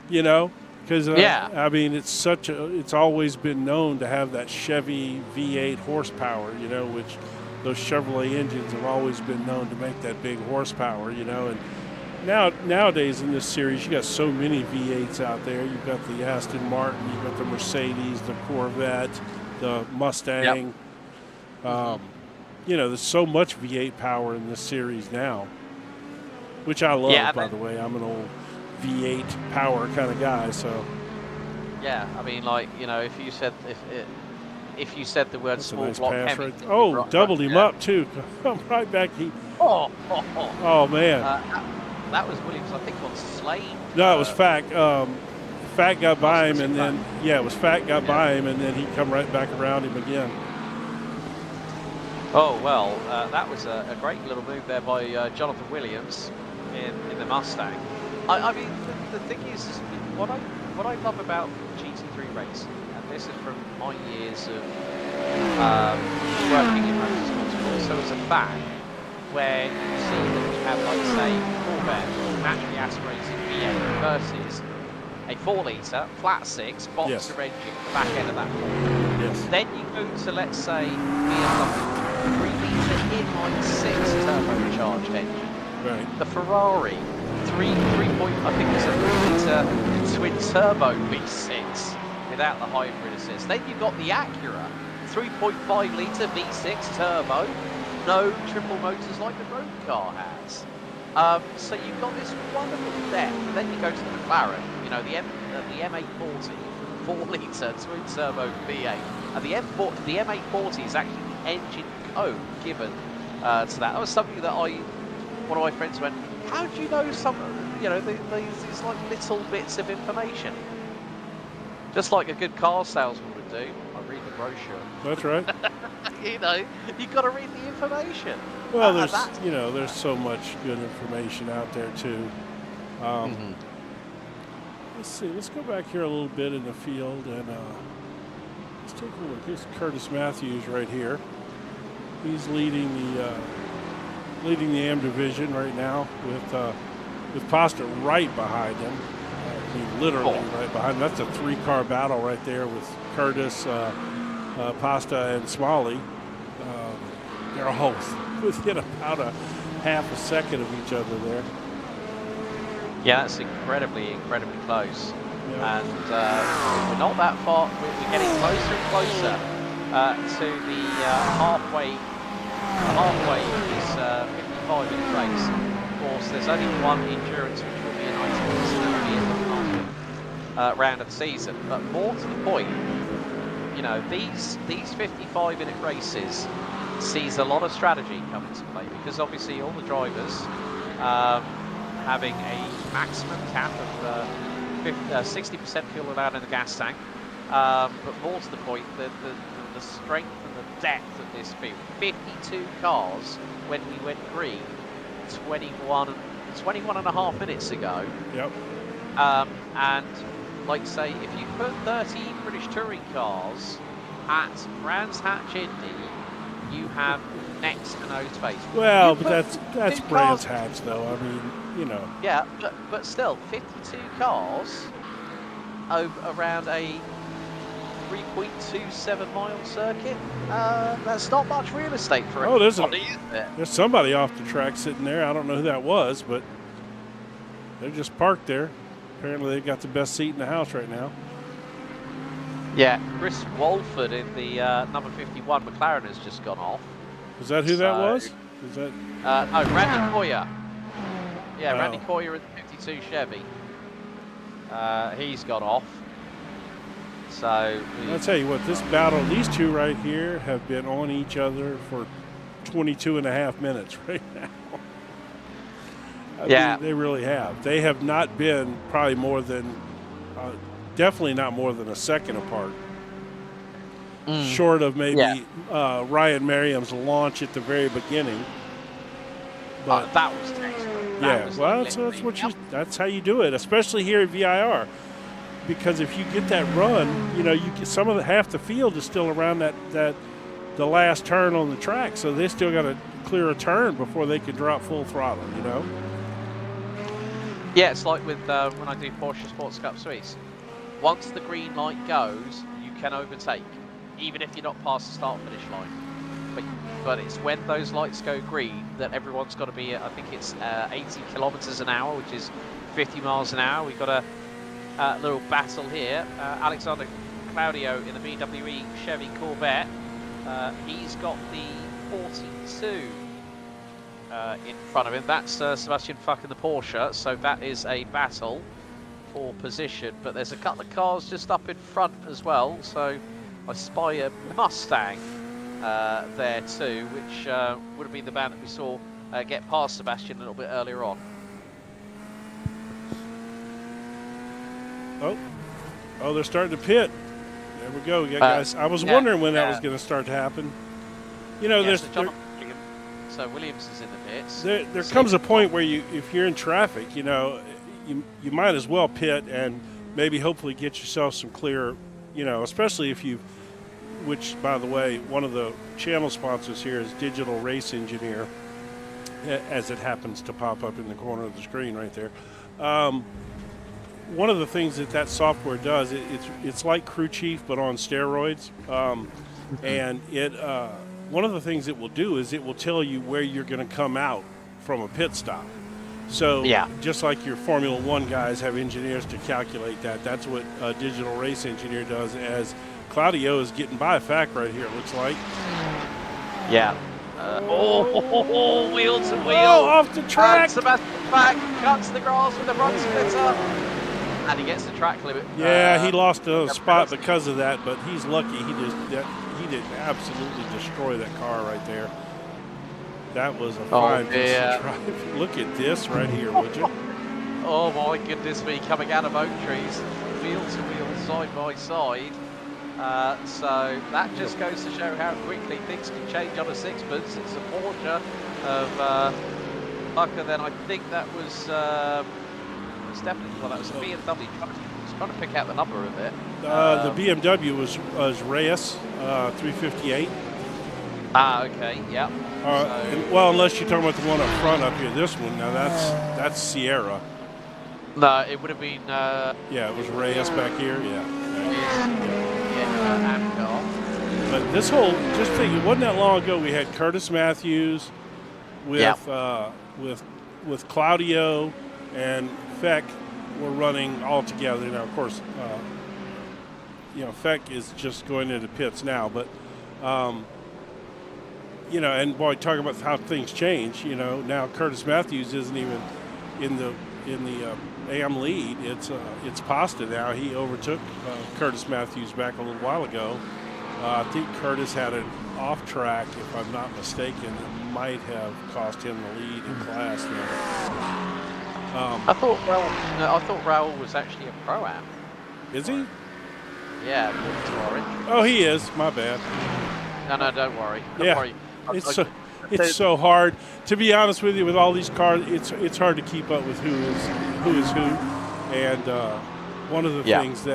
you know, because I mean, it's always been known to have that Chevy V8 horsepower, you know, which those Chevrolet engines have always been known to make that big horsepower, you know. And nowadays in this series, you got so many V8s out there. You've got the Aston Martin, you've got the Mercedes, the Corvette, the Mustang. You know, there's so much V8 power in this series now, which I love, by the way. I'm an old V8 power kind of guy, so. Yeah, I mean, like, you know, if you said the word small nice block pass Hemmington, doubled him up too. Come right back. Oh man. That was Williams, I think, on Slade. No, it was Fack. Fack got by him, and then it was Fack got by him, and then he come right back around him again. Oh well, that was a great little move there by Jonathan Williams in the Mustang. I mean, the thing is what I love about GT3 racing, and this is from my years of working in motorsports, but also as a fan, where you see that you have, like, say, Corvette naturally aspirated V8 versus a 4-litre flat 6 boxer engine at the back end of that Ford. Then you go to, let's say, BMW 3-litre inline 6 turbocharged engine. Right. The Ferrari 3 point, I think it's a 3-litre twin turbo V6 without the hybrid assist. Then you've got the Acura 3.5 litre V6 turbo, no triple motors like the road car has. So you've got this wonderful depth. And then you go to the McLaren, you know, the M840 4-litre twin turbo V8, and the M840 is actually the engine code given to that. That was something that one of my friends went, how do you know some, you know, these like little bits of information? Just like a good car salesman would do. I read the brochure. That's right. You know, you've got to read the information. Well, there's so much good information out there too. Let's see. Let's go back here a little bit in the field and let's take a look. Here's Curtis Matthews right here. He's leading the M division right now with Pasta right behind him. I mean, literally right behind him. That's a 3-car battle right there with Curtis, Pasta, and Smalley. They're all within about a half a second of each other there. Yeah, that's incredibly close. Yeah. And we're not that far. We're getting closer and closer to the halfway. The halfway is 55-minute race. Of course, there's only one endurance, which will be a 90 round of the season. But more to the point, you know, these 55-minute races sees a lot of strategy come into play, because obviously all the drivers having a maximum cap of 60% fuel allowed in the gas tank, but more to the point, the strength and the depth of this field. 52 cars when we went green 21 and a half minutes ago. Yep. And like say, if you put 13 British touring cars at Brands Hatch Indy, you have next to no space. Well, but that's Brands cars, Hatch, though. I mean, you know. Yeah, but still, 52 cars around a 3.27 mile circuit. That's not much real estate for everybody, is it? There's somebody off the track sitting there. I don't know who that was, but they're just parked there. Apparently, they've got the best seat in the house right now. Yeah, Chris Walford in the number 51 McLaren has just gone off. Is that who that was? Is that? No, Randy Coyer. Yeah, Oh. Randy Coyer in the 52 Chevy. He's gone off. So I'll tell you what, this battle, these two right here have been on each other for 22 and a half minutes right now. I mean, they really have. They have not been probably more than, definitely not more than a second apart. Short of maybe Ryan Merriam's launch at the very beginning. But that was textbook. That's how you do it, especially here at VIR. Because if you get that run, you know, you get half the field is still around the last turn on the track, so they still got to clear a turn before they can drop full throttle, you know. Yeah, it's like with when I do Porsche Sports Cup Swiss. Once the green light goes, you can overtake, even if you're not past the start-finish line. But it's when those lights go green that everyone's got to be at, I think it's 80 kilometers an hour, which is 50 miles an hour. We've got a little battle here. Alexander Claudio in the BWE Chevy Corvette. He's got the 42 in front of him. That's Sebastian Fuck in the Porsche, so that is a battle for position. But there's a couple of cars just up in front as well, so I spy a Mustang there too, which would have been the band that we saw get past Sebastian a little bit earlier on. Oh, they're starting to pit. There we go. Yeah, guys. I was wondering when that was going to start to happen. You know, so Williams is in the pits. There comes a point where if you're in traffic, you know, you might as well pit and maybe hopefully get yourself some clear, you know, especially if you, which by the way, one of the channel sponsors here is Digital Race Engineer, as it happens to pop up in the corner of the screen right there. One of the things that software does, it's like Crew Chief but on steroids, and one of the things it will do is it will tell you where you're going to come out from a pit stop. So just like your Formula One guys have engineers to calculate that, that's what a Digital Race Engineer does. As Claudio is getting by FAC right here, it looks like. Yeah. Wheel to wheel. Oh, off the track. Sebastian FAC cuts the grass with the front splitter. And he gets the track limit. Yeah, he lost a spot because of that, but he's lucky. He didn't absolutely destroy that car right there. That was a fine piece of drive. Look at this right here, would you? Oh my goodness me, coming out of Oak Trees, wheel to wheel, side by side. So that just goes to show how quickly things can change on a sixpence. It's a Porsche of Hucker. Then I think that was definitely, well, that was a BMW. Trying to pick out the number of it. The BMW was Reyes 358. Okay, yeah. Well, unless you're talking about the one up front up here, this one. Now that's Sierra. No, it would have been. Yeah, it was Reyes back here. Yeah. Amcar. But this whole, just think, it wasn't that long ago we had Curtis Matthews, with Claudio and Feck were running all together. Now, of course, Feck is just going into pits now, but and boy, talking about how things change. Now Curtis Matthews isn't even in the AM lead. It's Pasta now. He overtook Curtis Matthews back a little while ago. I think Curtis had an off track, if I'm not mistaken, that might have cost him the lead in class. I thought Raul was actually a pro-am. Is he? Yeah, according to our entry. Oh, he is. My bad. No, don't worry. Don't worry. It's so hard. To be honest with you, with all these cars, it's hard to keep up with who is who. And one of the things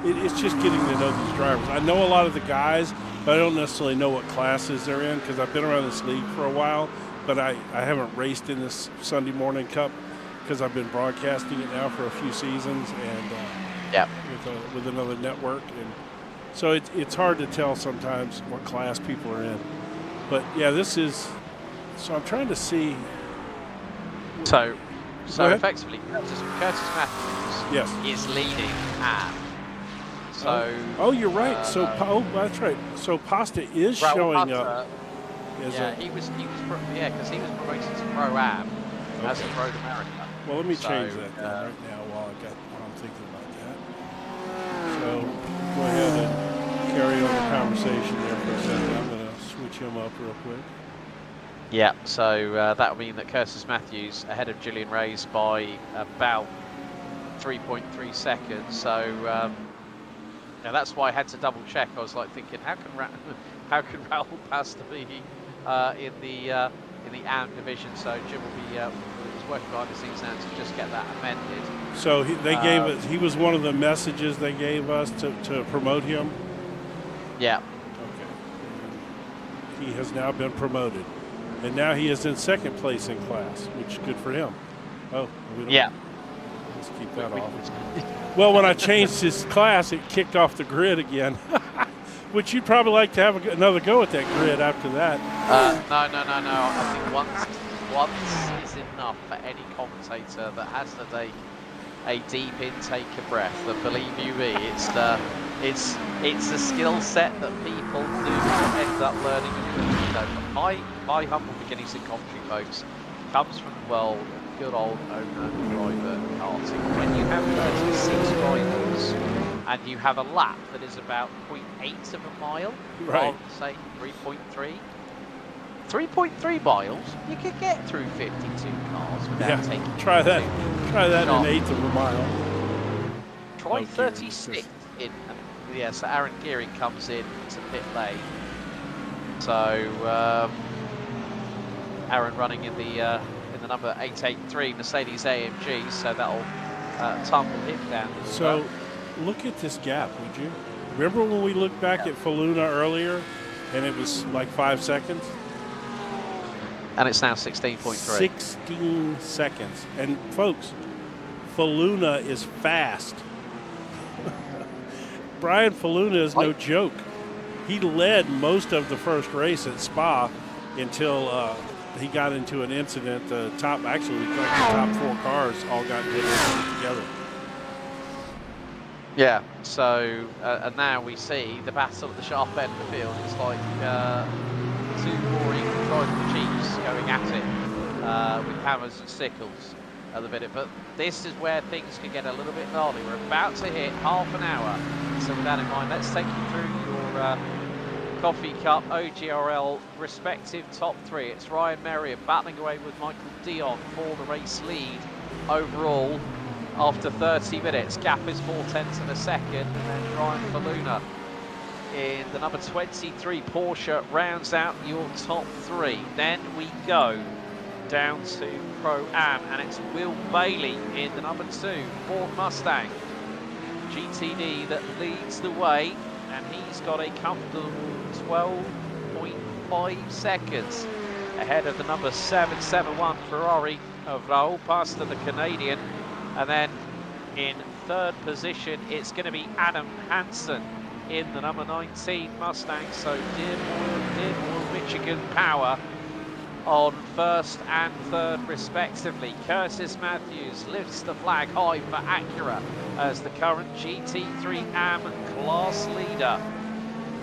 it's just getting to know these drivers. I know a lot of the guys, but I don't necessarily know what classes they're in because I've been around this league for a while, but I haven't raced in this Sunday morning cup because I've been broadcasting it now for a few seasons and with another network. And so it's hard to tell sometimes what class people are in. But yeah, so I'm trying to see. So effectively, Curtis Matthews is leading AM. So. Oh, you're right. That's right. So Pasta is showing up. Because he was promoted to Pro-Am as a Road America. Well, let me change that right now while I'm thinking about that. So go ahead and carry on the conversation there for a second. I'm going to switch him up real quick. Yeah, so that would mean that Curtis Matthews ahead of Julian Reyes by about 3.3 seconds. So that's why I had to double check. I was like thinking, how can Raul Pasta be in the AM division? So Jim will be working behind the scenes now to just get that amended. So he was one of the messages they gave us to promote him. Yeah. Okay. He has now been promoted. And now he is in second place in class, which is good for him. Oh, let's keep that off. Well, when I changed his class, it kicked off the grid again, which you'd probably like to have another go at that grid after that. No. I think once is enough for any commentator that has to take a deep intake of breath. And believe you me, it's a skill set that people do end up learning. My humble beginnings in commentary, folks, comes from the world of good old owner-driver karting. When you have 36 riders and you have a lap that is about 0.8 of a mile, rather than say 3.3. 3.3 miles, you could get through 52 cars without taking. Try that in an eighth of a mile. Try 36 in. So Aaron Gearing comes in to pit lane. So Aaron running in the number 883 Mercedes AMG, so that'll tumble him down. So look at this gap, would you? Remember when we looked back at Faluna earlier, and it was like 5 seconds? And it's now 16.3. 16 seconds. And folks, Faluna is fast. Brian Faluna is no joke. He led most of the first race at Spa until he got into an incident. The top 4 cars all got together. Yeah, so, and now we see the battle at the sharp end of the field. It's like two more equal tribal chiefs going at it with hammers and sickles at the minute. But this is where things can get a little bit gnarly. We're about to hit half an hour. So with that in mind, let's take you through your Coffee Cup OGRL respective top 3. It's Ryan Merriam battling away with Michael Dion for the race lead overall after 30 minutes. Gap is 4/10 of a second, and then Ryan Faluna in the number 23 Porsche rounds out your top 3. Then we go down to Pro-Am, and it's Will Bailey in the number 2 Ford Mustang GTD that leads the way, and he's got a comfortable 12.5 seconds ahead of the number 771 Ferrari of Raul Pasta, the Canadian. And then in third position, it's going to be Adam Hansen in the number 19 Mustang. So Dearborn, Michigan power on first and third respectively. Curtis Matthews lifts the flag high for Acura as the current GT3 AM class leader.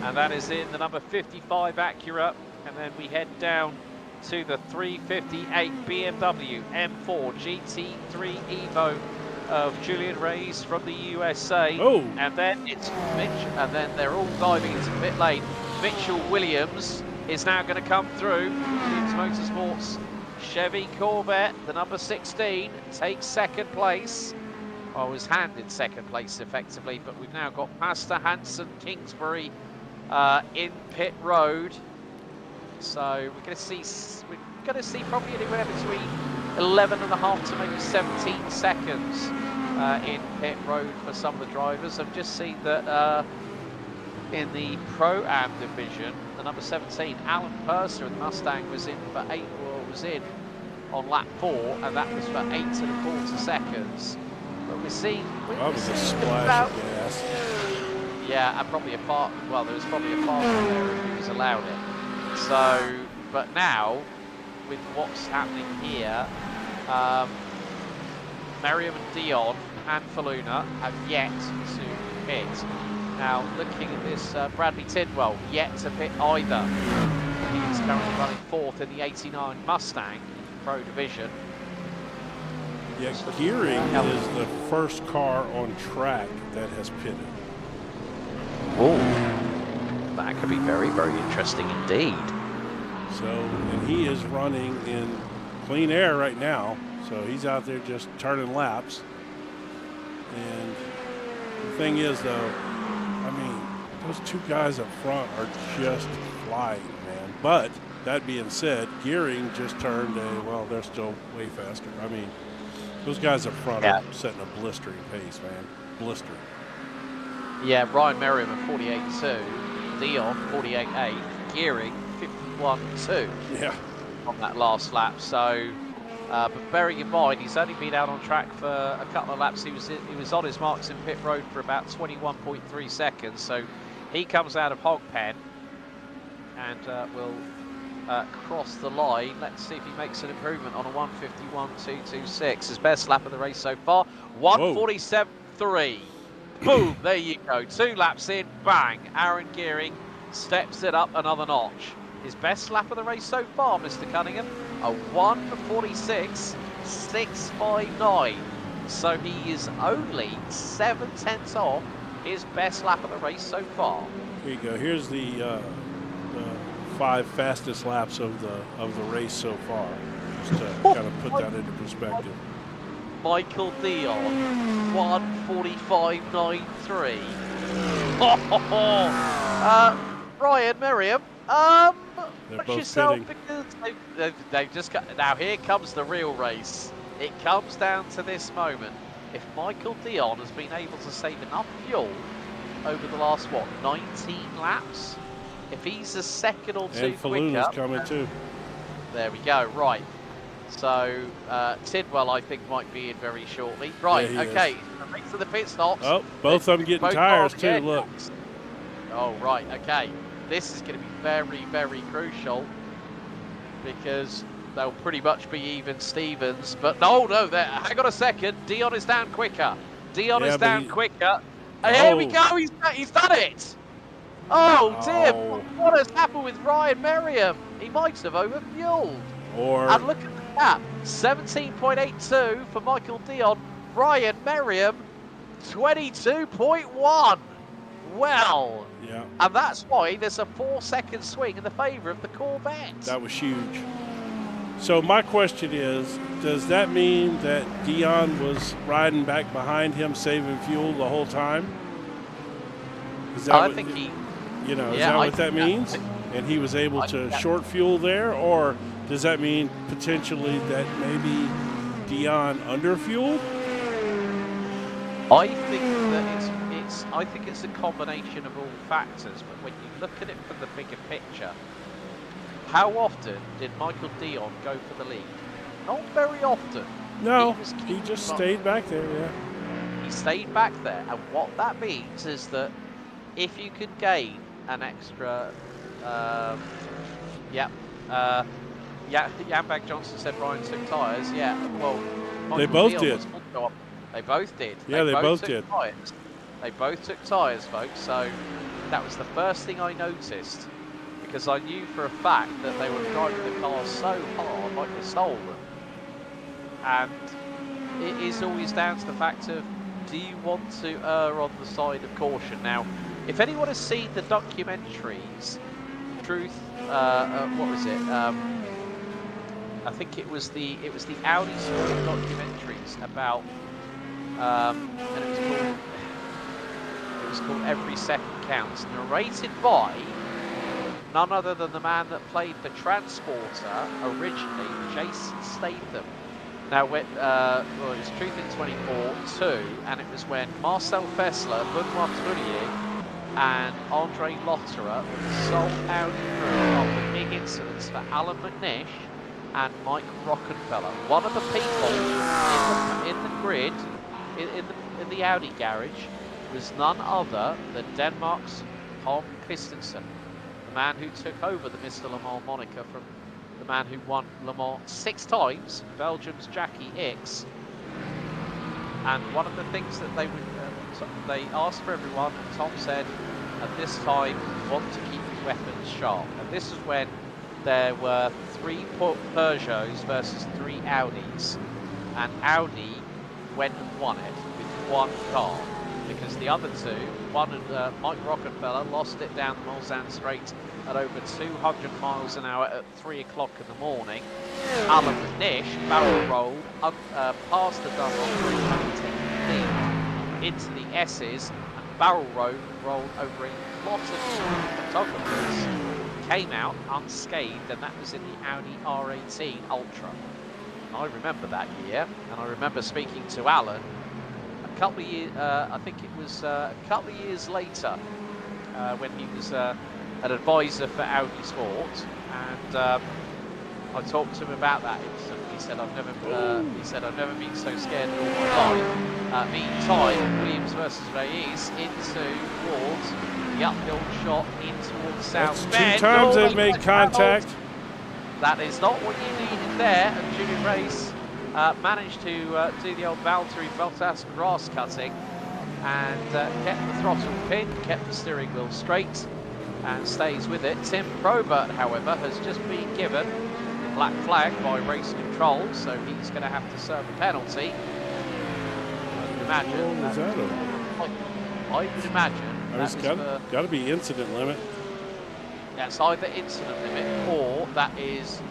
And that is in the number 55 Acura. And then we head down to the 358 BMW M4 GT3 Evo of Julian Reyes from the USA. Oh. And then it's Mitch, and then they're all diving into pit lane. Mitchell Williams is now going to come through. Williams Motorsports Chevy Corvette, the number 16, takes second place. I was handed second place effectively, but we've now got Master Hanson Kingsbury in pit road. So we're going to see probably anywhere between 11.5 to maybe 17 seconds in pit road for some of the drivers. I've just seen that in the Pro-Am division, the number 17, Alan Purser in the Mustang was in for was in on lap 4, and that was for 8.25 seconds. But we're seeing a splash of gas. Yeah, and probably well, there was probably a fast there if he was allowed it. So, but now, with what's happening here, Merriam and Dion and Faluna have yet to pit. Now, looking at this, Bradley Tidwell yet to pit either. He is currently running 4th in the 89 Mustang Pro Division. Yeah, Gearing is the first car on track that has pitted. Oh, that could be very, very interesting indeed. So, and he is running in clean air right now. So he's out there just turning laps. And the thing is, though, I mean, those two guys up front are just flying, man. But that being said, Gearing just turned well, they're still way faster. I mean, those guys up front are setting a blistering pace, man. Blistering. Yeah, Ryan Merriam at 48.2, Dion 48.8, Gearing 51.2 on that last lap. So, but bearing in mind, he's only been out on track for a couple of laps. He was on his marks in pit road for about 21.3 seconds. So he comes out of Hogpen and will cross the line. Let's see if he makes an improvement on a 151.226. His best lap of the race so far, 147.3. Boom, there you go. 2 laps in, bang. Aaron Gearing steps it up another notch. His best lap of the race so far, Mr. Cunningham, a 146.659. So he is only 7/10 off his best lap of the race so far. Here you go. Here's the 5 fastest laps of the race so far, just to kind of put that into perspective. Michael Dion, 145.93. Ryan Merriam, watch yourself because they've just got. Now here comes the real race. It comes down to this moment. If Michael Dion has been able to save enough fuel over the last 19 laps, if he's a second or two quicker, and Faluna's coming too. There we go. Right. So Tidwell, I think, might be in very shortly. Right, okay. Race to the pit stops. Oh, both of them getting tires too. Look. Oh, right. Okay. This is going to be very, very crucial because they'll pretty much be even Stevens. But no, hang on a second. Dion is down quicker. Dion is down quicker. Here we go. He's done it. Oh dear! What has happened with Ryan Merriam? He might have overfueled. And look at that, 17.82 for Michael Dion. Ryan Merriam, 22.1. Well, and that's why there's a 4-second swing in the favour of the Corvette. That was huge. So my question is, does that mean that Dion was riding back behind him, saving fuel the whole time? Is that is that what that means? And he was able to short fuel there, or does that mean potentially that maybe Dion underfueled? I think that I think it's a combination of all factors, but when you look at it from the bigger picture, how often did Michael Dion go for the lead? Not very often. No, he just stayed back there, He stayed back there, and what that means is that if you could gain an extra, Yambag Johnson said Ryan took tyres. Yeah, well, They both did. They both did. Yeah, they both did. Tyres. They both took tyres, folks. So that was the first thing I noticed, because I knew for a fact that they were driving the cars so hard, like they stole them. And it is always down to the fact of, do you want to err on the side of caution? Now, if anyone has seen the documentaries, Truth, what was it? I think it was the Audi Sport documentaries about, and it was called Every Second Counts, narrated by none other than the man that played the Transporter originally, Jason Statham. Now, when, well, it was Truth in 24-2, and it was when Marcel Fessler, Benoit Tournier, and Andre Lotterer were the sole Audi crew of the big incidents for Alan McNish and Mike Rockenfeller. One of the people in the grid, in the Audi garage, was none other than Denmark's Tom Christensen, the man who took over the Mr. Le Mans moniker from the man who won Le Mans 6 times, Belgium's Jackie Ickx. And one of the things that they asked for everyone, and Tom said, at this time, we want to keep your weapons sharp. And this is when there were 3 Peugeots versus 3 Audis, and Audi went and won it with 1 car, because the other 2, one and Mike Rockenfeller lost it down the Mulsanne Straight at over 200 miles an hour at 3 o'clock in the morning. Alan McNish barrel rolled past the Dunlop into the Esses and barrel rolled over a lot of photographers. Came out unscathed, and that was in the Audi R18 Ultra. And I remember that year, and I remember speaking to Alan a couple of years, I think it was a couple of years later, when he was an advisor for Audi Sport, and I talked to him about that incident. He said, "I've never been so scared in all my life." Meantime, Williams versus Reyes towards the uphill shot in towards South Bend. 2 times they've made contact. That is not what you needed there, and Julian Reyes managed to do the old Valtteri Bottas grass cutting and kept the throttle pinned, kept the steering wheel straight, and stays with it. Tim Probert, however, has just been given the black flag by race control, so he's going to have to serve a penalty. I would imagine. I would imagine It's got to be incident limit. That's either incident limit, or that is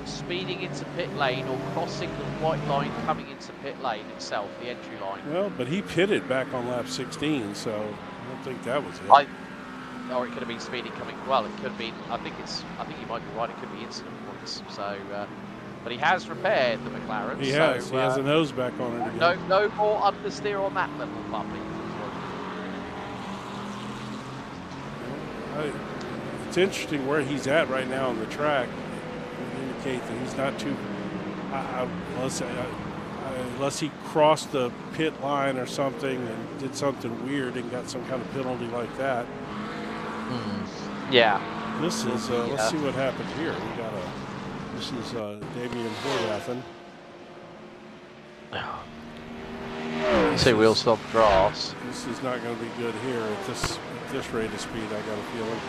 speeding into pit lane or crossing the white line coming into pit lane itself, the entry line. Well, but he pitted back on lap 16, so I don't think that was it. Or it could have been speeding coming. Well, it could be. I think you might be right. It could be incident points. So, but he has repaired the McLaren. He has. He has a nose back on it again. No more understeer on that little puppy. It's interesting where he's at right now on the track. It would indicate that he's not too, unless he crossed the pit line or something and did something weird and got some kind of penalty like that. Yeah. This is, let's see what happened here. This is Damian Horvathen. 2 wheel stop grass. This is not going to be good here at this rate of speed, I got a feeling.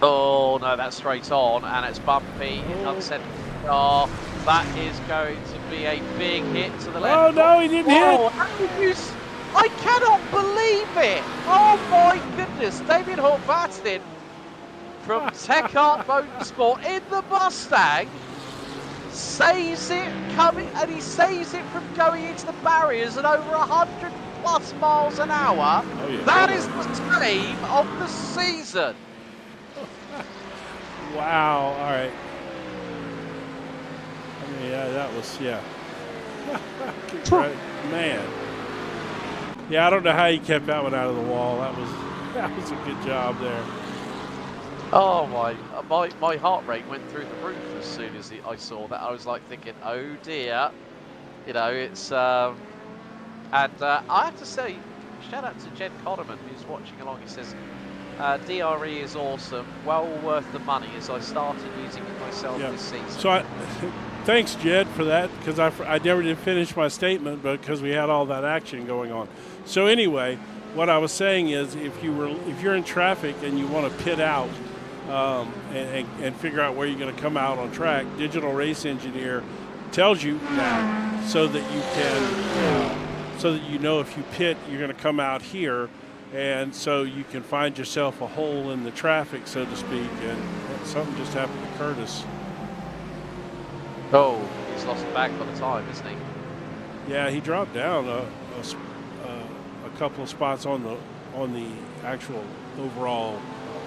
Oh no, that's straight on, and it's bumpy. Upset. Oh, that is going to be a big hit to the left. Oh no, he didn't hit. I cannot believe it. Oh my goodness, David Horvathen from Tech Art Motorsport in the Mustang saves it coming, and he saves it from going into the barriers at over 100+ miles an hour. Oh, yeah. That is the save of the season. Wow, all right. I mean, yeah, that was, yeah. Man. Yeah, I don't know how he kept that one out of the wall. That was a good job there. Oh my heart rate went through the roof as soon as I saw that. I was like thinking, oh dear, you know, it's and I have to say, shout out to Jed Codderman who's watching along. He says, DRE is awesome, well worth the money as I started using it myself this season. So thanks, Jed, for that, because I never did finish my statement, but because we had all that action going on. So anyway, what I was saying is, if you're in traffic and you want to pit out and figure out where you're going to come out on track, Digital Race Engineer tells you that so that you can so that you know if you pit, you're going to come out here, and so you can find yourself a hole in the traffic, so to speak. And something just happened to Curtis. Oh, he's lost the bag by the time, isn't he? Yeah, he dropped down a couple of spots on the actual overall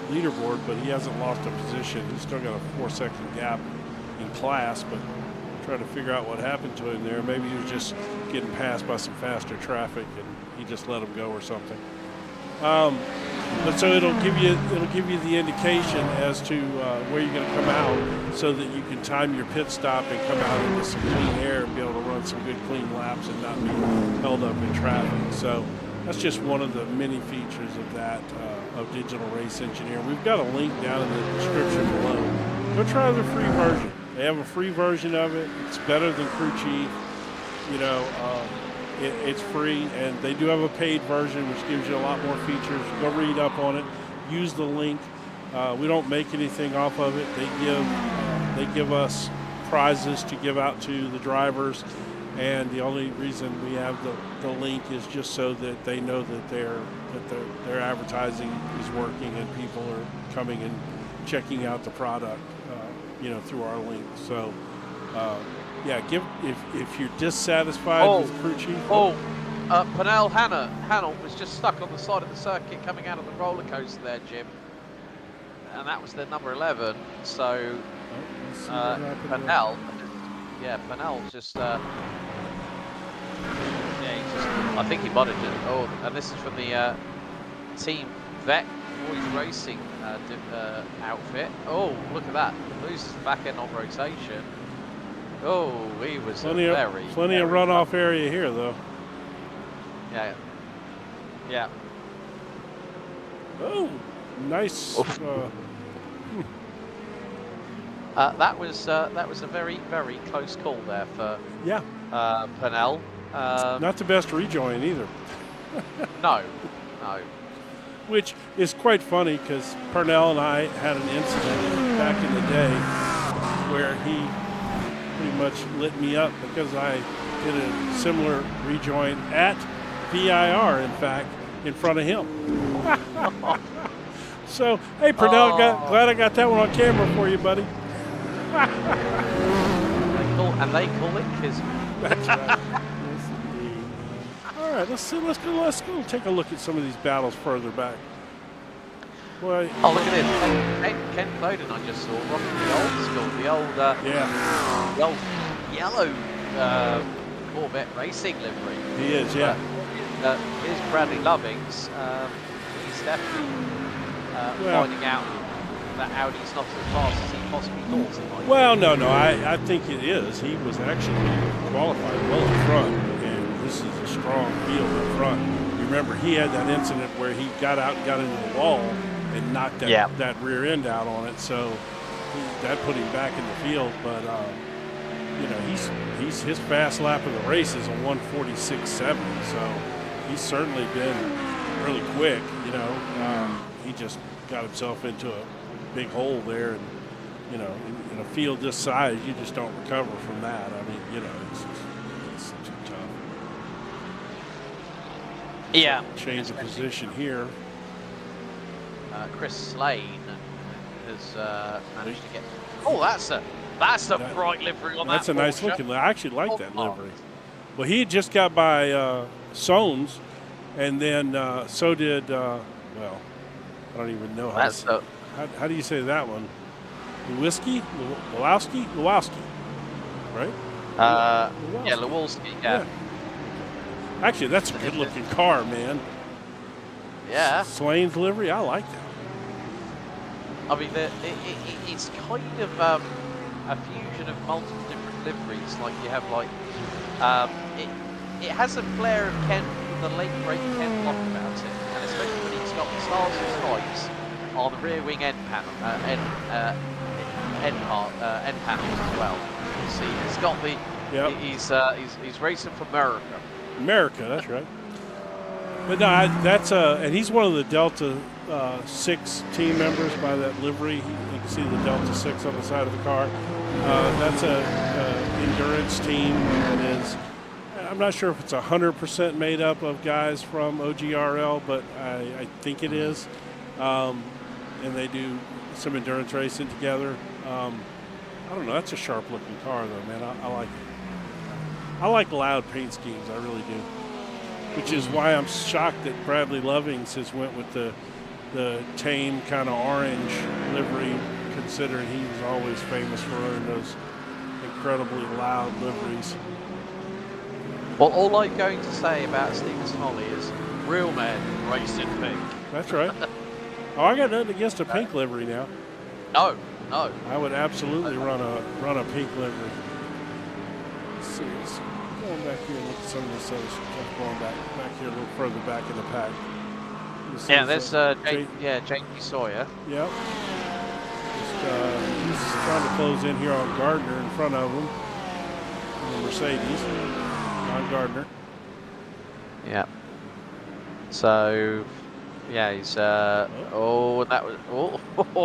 leaderboard, but he hasn't lost a position. He's still got a 4-second gap in class, but trying to figure out what happened to him there. Maybe he was just getting passed by some faster traffic and he just let him go or something. But so it'll give you the indication as to where you're going to come out, so that you can time your pit stop and come out into some clean air and be able to run some good clean laps and not be held up in traffic. So that's just one of the many features of that of Digital Race Engineer. We've got a link down in the description below. Go try the free version. They have a free version of it. It's better than Crew Chief. You know, it's free, and they do have a paid version which gives you a lot more features. Go read up on it. Use the link. We don't make anything off of it. They give us prizes to give out to the drivers, and the only reason we have the link is just so that they know that their advertising is working and people are coming and checking out the product, through our link. So. Yeah, if you're dissatisfied with Crew Chief. Pernell Hannell was just stuck on the side of the circuit coming out of the roller coaster there, Jim. And that was the number 11. So Pernell just I think he might have just. Oh, and this is from the Team VEC Boys Racing outfit. Oh, look at that! Loses back end on rotation. Oh, he was plenty of runoff area here, though. Yeah. Yeah. Oh, nice. That was a very, very close call there for Pernell. Not the best rejoin either. No. Which is quite funny, because Pernell and I had an incident back in the day where he pretty much lit me up because I did a similar rejoin at VIR, in fact, in front of him. So, hey, Pernell, glad I got that one on camera for you, buddy. They call it kismet. That's right. Yes, indeed. All right, let's go take a look at some of these battles further back. Boy. Oh, look at this. Ken Cloden I just saw rocking the old school, the old yellow Corvette racing livery. He is, yeah. Here's Bradley Lovings. He's definitely finding out that Audi's not as fast as he possibly thought it might be. Well, no, I think it is. He was actually qualified well in front, and this is a strong field in front. You remember, he had that incident where he got out and got into the wall and knocked that rear end out on it, so that put him back in the field. But he's his fast lap of the race is a 1:46.7, so he's certainly been really quick. He just got himself into a big hole there, and in a field this size, you just don't recover from that. I mean, it's too tough. Yeah. Change of position here. Chris Slane has managed to get. Oh, that's a bright livery on that. That's a nice looking. I actually like that livery. Well, he just got by Sones, and then so did. I don't even know how do you say that one? Lewowski, right? Yeah, Lewowski. Yeah. Actually, that's a good looking car, man. Yeah. Slane's livery, I like that. I mean, it's kind of a fusion of multiple different liveries. Like you have it has a flair of Ken the late great Ken Block about it, and especially when he's got the stars and stripes on the rear wing end panel, end panels as well. You see, he's got the. Yep. He's racing for America. America, that's right. But no, and he's one of the Delta 6 team members by that livery. You can see the Delta 6 on the side of the car. That's a endurance team that is. I'm not sure if it's 100% made up of guys from OGRL, but I think it is. And they do some endurance racing together. I don't know. That's a sharp-looking car, though, man. I like it. I like loud paint schemes. I really do. Which is why I'm shocked that Bradley Lovings has went with the tame kind of orange livery, considering he was always famous for running those incredibly loud liveries. Well, all I'm going to say about Stephen Smalley is real men race in pink. That's right. Oh, I got nothing against a pink livery now. No. I would absolutely run a pink livery. Let's see. Let's go back here and look at some of this other stuff going back here a little further back in the pack. Yeah, there's J.P. Sawyer. Yep. He's trying to close in here on Gardner in front of him. The Mercedes on Gardner. Yeah. So, yeah, he's that was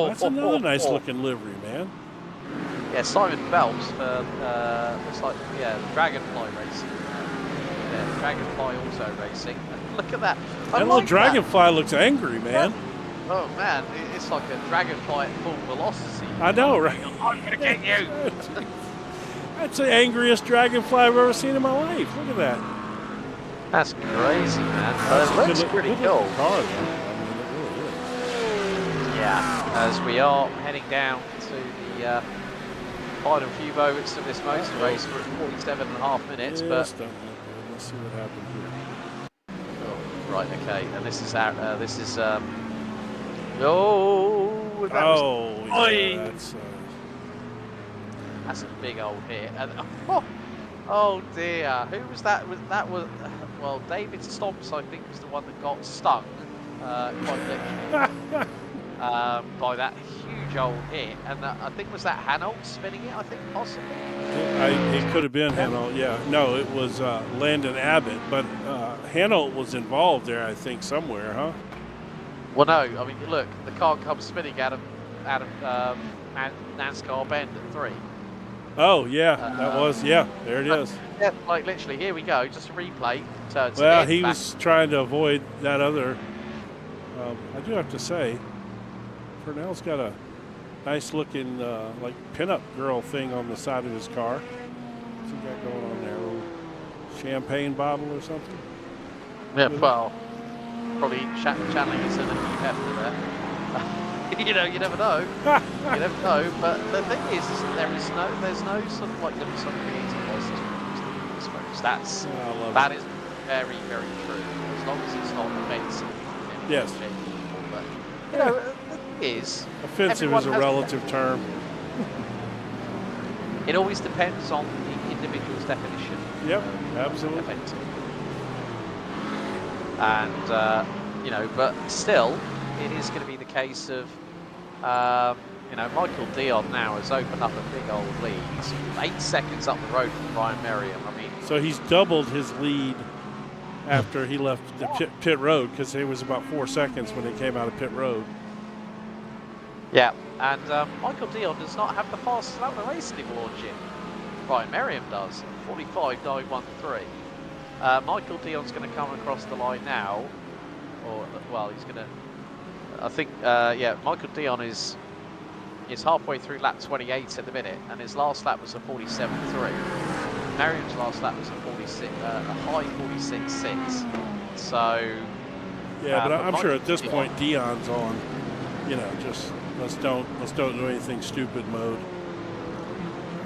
That's another nice looking livery, man. Yeah, Simon Phelps for looks like Dragonfly Racing. Yeah, Dragonfly also racing. Look at that. That little Dragonfly looks angry, man. Oh man, it's like a dragonfly at full velocity. I know, right? I'm gonna get you. That's the angriest Dragonfly I've ever seen in my life. Look at that. That's crazy, man. It looks pretty cool. Car, though. I mean, it really is. Yeah, as we are heading down to the final few moments of this motor race, we're at 47.5 minutes. Yeah, but let's see what happens here. Oh, right, okay, and this is our, this is yeah, that's a big old hit. And oh dear, who was that? Well, David Stomps, I think, was the one that got stung quite literally by that huge old hit. And I think was that Hanold spinning it. I think possibly. It could have been Hanold. Yeah, no, it was Landon Abbott, but Hanold was involved there, I think, somewhere, huh? Well, no, I mean, look, the car comes spinning out of NASCAR Bend at 3. Oh, yeah, that was, yeah, there it is. Yeah, like literally, here we go, just a replay. Well, he was trying to avoid that other, I do have to say, Purnell's got a nice looking, like, pinup girl thing on the side of his car. What's he got going on there? A little champagne bottle or something? Yeah, well, probably channeling his inner Hugh Hefner there. You know, you never know. You never know. But the thing is there's no sort of like some creative license for this folks. That is very, very true. As long as it's not offensive. Yes. But you know, the thing is, offensive is a relative term. It always depends on the individual's definition. Yep, absolutely. Offensive. And you know, but still, it is going to be the case of, you know, Michael Dion now has opened up a big old lead. He's 8 seconds up the road from Brian Merriam. I mean, so he's doubled his lead after he left the pit road, because it was about 4 seconds when he came out of pit road. Yeah, and Michael Dion does not have the fastest lap of the race anymore, Jim. Brian Merriam does, 45.913. Michael Dion's going to come across the line now, or well, he's going to. I think, yeah, Michael Dion is halfway through lap 28 at the minute, and his last lap was a 47.3. Merriam's last lap was a high 46.6. So. Yeah, but I'm sure at this point Dion's on. You know, just let's don't do anything stupid mode. I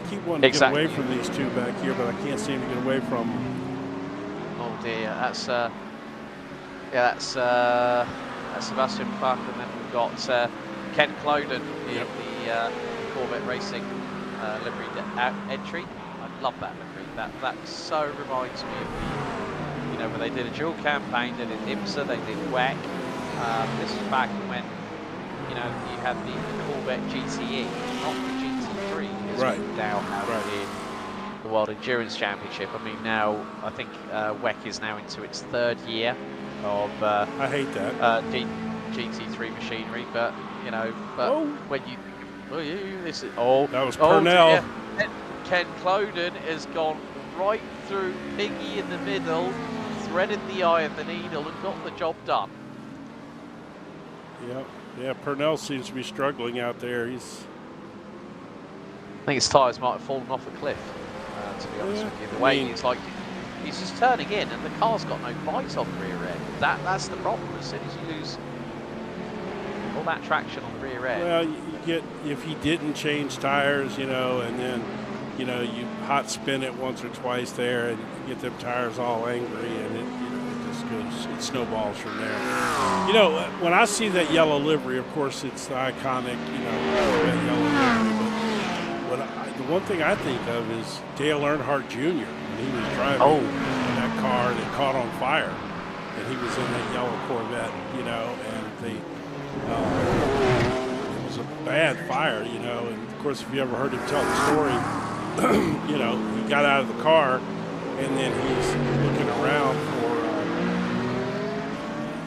keep wanting to get away from these two back here, but I can't seem to get away from them. Oh dear, that's Sebastian Buck, and then we've got Ken Cloden in the Corvette Racing livery entry. I love that livery. That so reminds me of the know, when they did a dual campaign, they did IMSA, they did WEC. This was back when, you know, you had the Corvette GTE, not the GT3, as Right. we now have in the World Endurance Championship. I mean, now I think WEC is now into its 3rd year of I hate that. GT3 machinery, but you know, when you this is That was Purnell. dear. Ken Cloden has gone right through Piggy in the middle, threaded the eye of the needle, and got the job done. Yep. Yeah, Purnell seems to be struggling out there. I think his tyres might have fallen off a cliff, to be honest with you. The way he's just turning in, and the car's got no bite on the rear end. That's the problem. As soon as you lose all that traction on the rear end. Well, you get, if he didn't change tires, you know, and then, you know, you hot spin it once or twice there, and you get them tires all angry, and it just goes, it snowballs from there. You know, when I see that yellow livery, of course, it's the iconic, you know, that yellow livery. But the one thing I think of is Dale Earnhardt Jr. when he was driving that car that caught on fire, and he was in that yellow Corvette, you know, and it was a bad fire, you know. And of course, if you ever heard him tell the story, you know, he got out of the car, and then he's looking around for.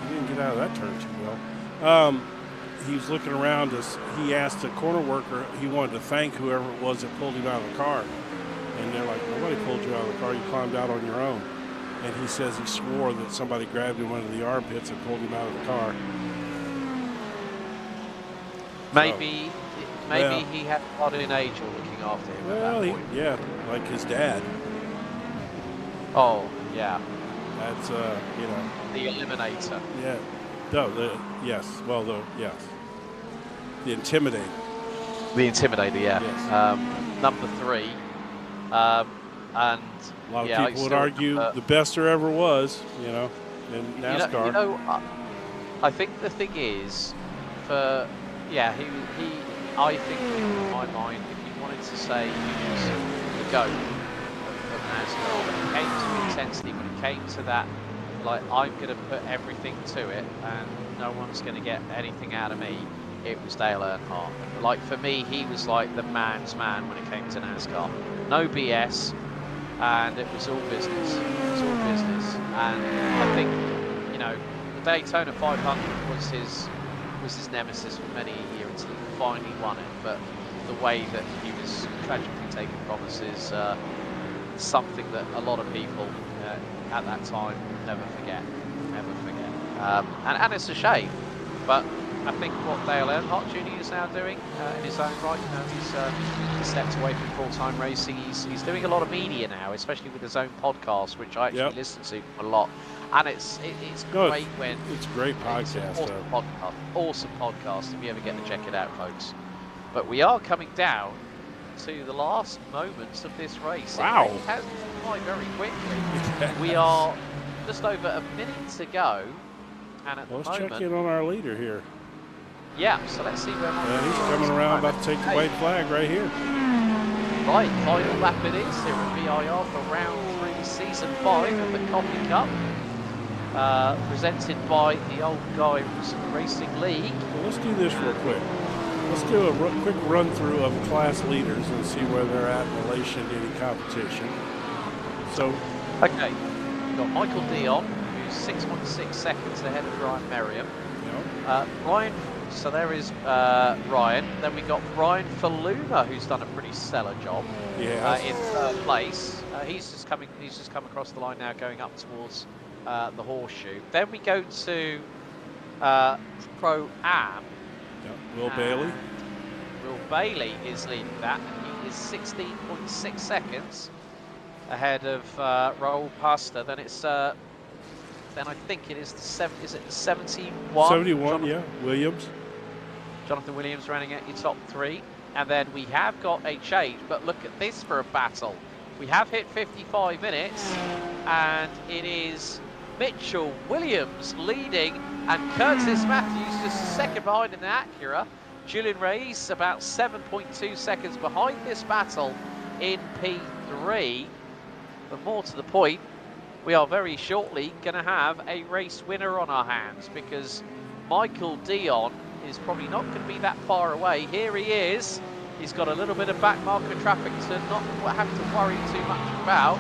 He didn't get out of that turn too well. He was looking around as he asked the corner worker. He wanted to thank whoever it was that pulled him out of the car, and they're like, "Nobody pulled you out of the car. You climbed out on your own." And he says he swore that somebody grabbed him under the armpits and pulled him out of the car. Maybe he had Guardian Angel looking after him. Well, at that point. yeah, like his dad. Oh, yeah. That's you know. The Eliminator. Yeah. No. Yes. Well, yes. The Intimidator. The Intimidator, yeah. Yes. Number 3. And a lot of people would argue the best there ever was, you know, in NASCAR. You know, I think the thing is, I think in my mind, if you wanted to say he was the GOAT of NASCAR, when it came to intensity, when it came to that, like, I'm going to put everything to it and no one's going to get anything out of me, it was Dale Earnhardt. Like, for me, he was like the man's man when it came to NASCAR. No BS, and it was all business. It was all business. And I think, you know, the Daytona 500 was his nemesis for many a year until he finally won it. But the way that he was tragically taken from us is something that a lot of people at that time never forget. And it's a shame. But I think what Dale Earnhardt Jr. is now doing in his own right, you know, he's stepped away from full-time racing. He's doing a lot of media now, especially with his own podcast, which I actually listen to a lot. And it's great when it's a great podcast. Awesome podcast. If you ever get to check it out, folks. But we are coming down to the last moments of this race. Wow! It has gone by very quickly. We are just over a minute to go, and at the moment, let's check in on our leader here. Yeah. So let's see where. He's coming around, about to take the white flag right here. Right, final lap it is here at VIR for round 3, season 5 of the Coffee Cup. Presented by the Old Guys Racing League. Well, let's do this real quick. Let's do a quick run through of class leaders and see where they're at in relation to any competition. So, okay, we've got Michael Dion, who's 6.6 seconds ahead of Ryan Merriam. Ryan, so there is Ryan. Then we got Brian Faluna, who's done a pretty stellar job in third place. He's just come across the line now, going up towards the horseshoe. Then we go to Pro-Am. Will Bailey. Will Bailey is leading that, and he is 16.6 seconds ahead of Raul Pasta. Then it's then I think it is the 71? 71, Williams. Jonathan Williams running at your top 3. And then we have got a change, but look at this for a battle. We have hit 55 minutes, and it is Mitchell Williams leading, and Curtis Matthews just a second behind in the Acura. Julian Reyes about 7.2 seconds behind this battle in P3. But more to the point, we are very shortly going to have a race winner on our hands, because Michael Dion is probably not going to be that far away. Here he is. He's got a little bit of back marker traffic to not have to worry too much about.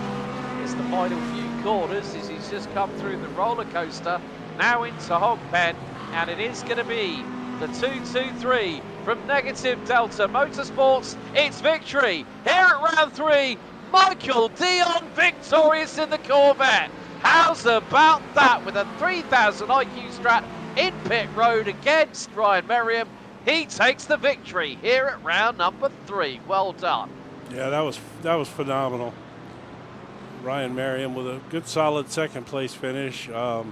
It's the final few corners as he's just come through the roller coaster, now into Hogpen, and it is going to be the 2-2-3 from Negative Delta Motorsports. It's victory here at round 3. Michael Dion victorious in the Corvette. How's about that, with a 3000 IQ Strat in pit road against Ryan Merriam? He takes the victory here at round number 3. Well done. Yeah, that was phenomenal. Ryan Merriam with a good, solid second place finish. You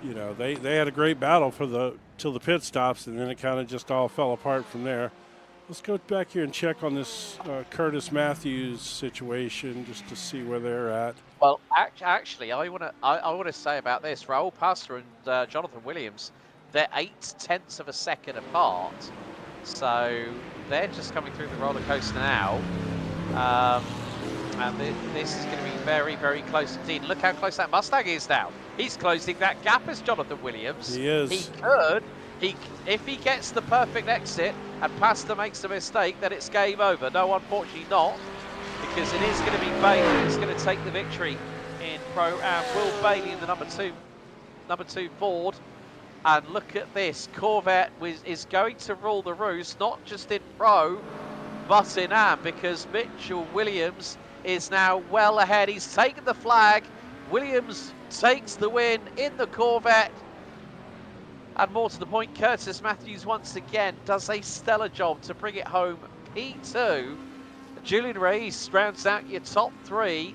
know, they had a great battle till the pit stops, and then it kind of just all fell apart from there. Let's go back here and check on this Curtis Matthews situation just to see where they're at. Well, actually, I want to say about this: Raul Pastor and Jonathan Williams, they're 0.8 of a second apart, so they're just coming through the roller coaster now. And this is going to be very, very close indeed. Look how close that Mustang is now. He's closing that gap as Jonathan Williams. He is. He could. If he gets the perfect exit and Pastor makes a mistake, then it's game over. No, unfortunately not, because it is going to be Bailey who's going to take the victory in Pro-Am. Will Bailey in the number two Ford. And look at this. Corvette is going to rule the roost, not just in Pro, but in Am, because Mitchell Williams is now well ahead. He's taken the flag. Williams takes the win in the Corvette. And more to the point, Curtis Matthews once again does a stellar job to bring it home P2. Julian Reyes rounds out your top 3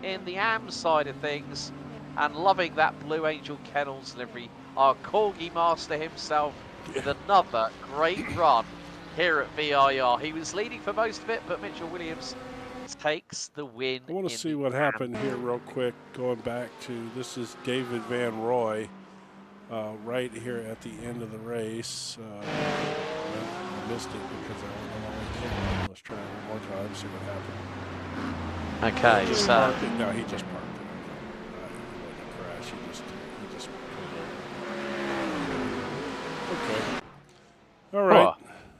in the AM side of things. And loving that Blue Angel Kennels livery, our Corgi master himself, with another great run here at VIR. He was leading for most of it, but Mitchell Williams takes the win. I want to see what happened here real quick, going back to, this is David Van Roy. Right here at the end of the race. I missed it because I went on the camera. Let's try it one more time, see what happened. Okay, so no, he just parked it. It wasn't a crash. He just okay. All right.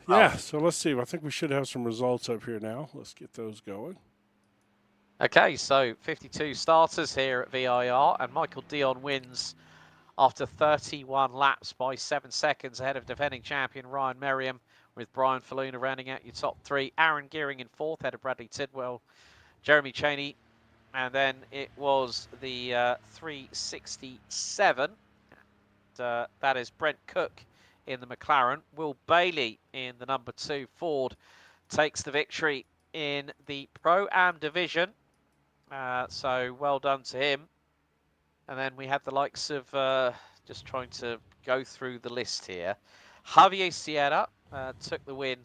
Yeah. So let's see. I think we should have some results up here now. Let's get those going. Okay, so 52 starters here at VIR, and Michael Dion wins after 31 laps by 7 seconds ahead of defending champion Ryan Merriam, with Brian Faluna rounding out your top 3. Aaron Gearing in 4th, ahead of Bradley Tidwell, Jeremy Cheney, and then it was the 367. That is Brent Cook in the McLaren. Will Bailey in the number 2 Ford takes the victory in the Pro-Am division. So well done to him. And then we have the likes of, just trying to go through the list here. Javier Sierra took the win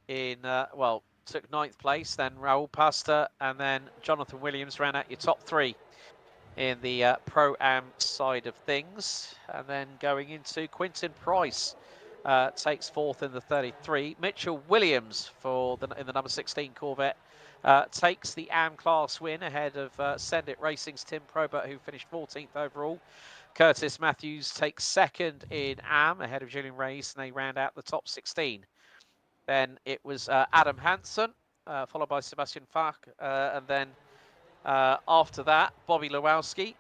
in, took 9th place. Then Raul Pastor and then Jonathan Williams ran out your top 3 in the Pro-Am side of things. And then going into Quinton Price takes 4th in the 33. Mitchell Williams in the number 16 Corvette takes the AM class win ahead of Send It Racing's Tim Probert, who finished 14th overall. Curtis Matthews takes 2nd in AM ahead of Julian Reyes, and they round out the top 16. Then it was Adam Hansen, followed by Sebastian Fach, and then after that, Bobby Lewowski.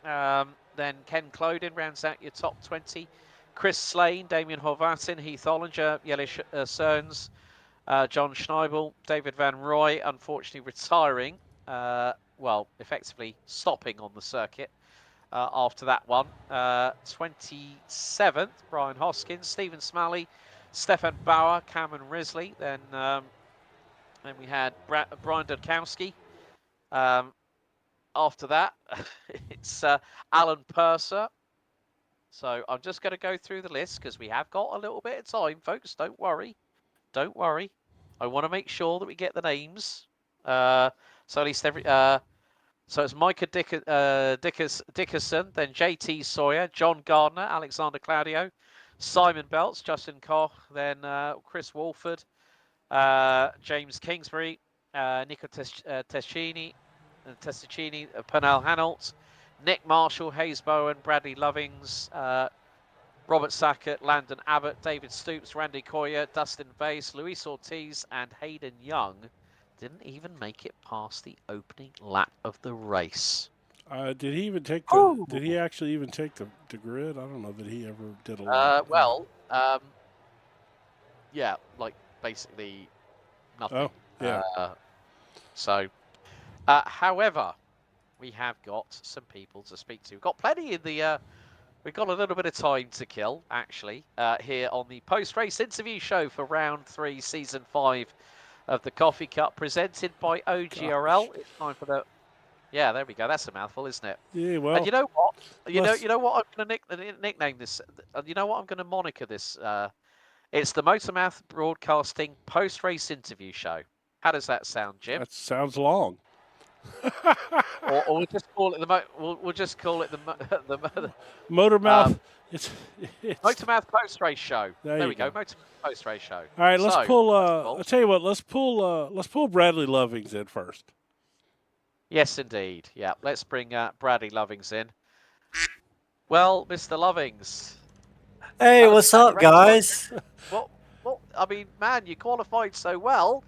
Then Ken Clodin rounds out your top 20. Chris Slane, Damien Horvatin, Heath Ollinger, Yelish Cerns, John Schneibel, David Van Roy, unfortunately retiring, effectively stopping on the circuit after that one. 27th, Brian Hoskins, Stephen Smalley, Stefan Bauer, Cameron Risley. Then we had Brian Dudkowski. After that, it's Alan Purser. So I'm just going to go through the list because we have got a little bit of time, folks. Don't worry. Don't worry. I want to make sure that we get the names. So at least so it's Micah Dickerson, then JT Sawyer, John Gardner, Alexander Claudio, Simon Belts, Justin Koch, then Chris Walford, James Kingsbury, Nico Teschini, Testaccini, Pernell Hanault, Nick Marshall, Hayes Bowen, Bradley Lovings, Robert Sackett, Landon Abbott, David Stoops, Randy Coyer, Dustin Vase, Luis Ortiz, and Hayden Young didn't even make it past the opening lap of the race. Did he even take the? Did he actually even take the grid? I don't know that he ever did a lot. Yeah, like basically nothing. Oh, yeah. However, we have got some people to speak to. We've got plenty in the. We've got a little bit of time to kill, actually, here on the post-race interview show for round 3, season 5 of the Coffee Cup, presented by OGRL. Gosh. It's time for the. Yeah, there we go. That's a mouthful, isn't it? Yeah, well. And you know what? You know what I'm going to nickname this. You know what I'm going to moniker this. It's the MotorMouth Broadcasting post-race interview show. How does that sound, Jim? That sounds long. or we'll just call it the we'll just call it the MotorMouth. It's MotorMouth post-race show. There we go. MotorMouth post-race show. All right, let's pull. I'll tell you what. Let's pull Bradley Lovings in first. Yes, indeed. Yeah, let's bring Bradley Lovings in. Well, Mr. Lovings. Hey, what's up, guys? Well, I mean, man, you qualified so well,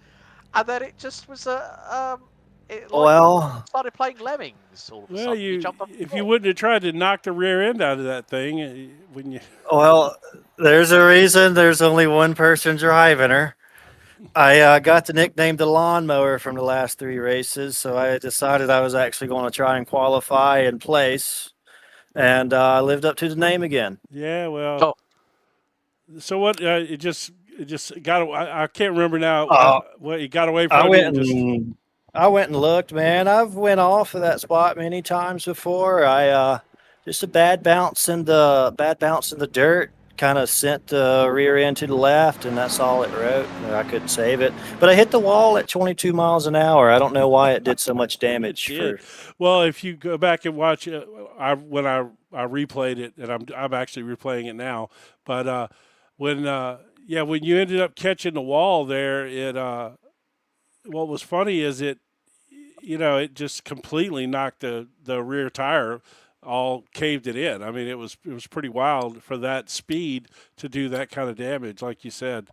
and then it just was started playing lemmings all of a sudden. If you wouldn't have tried to knock the rear end out of that thing, wouldn't you? Well, there's a reason there's only one person driving her. I got the nickname the lawnmower from the last 3 races, so I decided I was actually going to try and qualify in place, and I lived up to the name again. Yeah, well. So what? It just got. I can't remember now. What you got away from? I went and looked, man. I've went off of that spot many times before. I just a bad bounce in the dirt kind of sent the rear end to the left, and that's all it wrote. I couldn't save it, but I hit the wall at 22 miles an hour. I don't know why it did so much damage. Well, if you go back and watch it, when I replayed it, and I'm actually replaying it now, but when you ended up catching the wall there, what was funny is it just completely knocked the rear tire, all caved it in. I mean, it was pretty wild for that speed to do that kind of damage, like you said.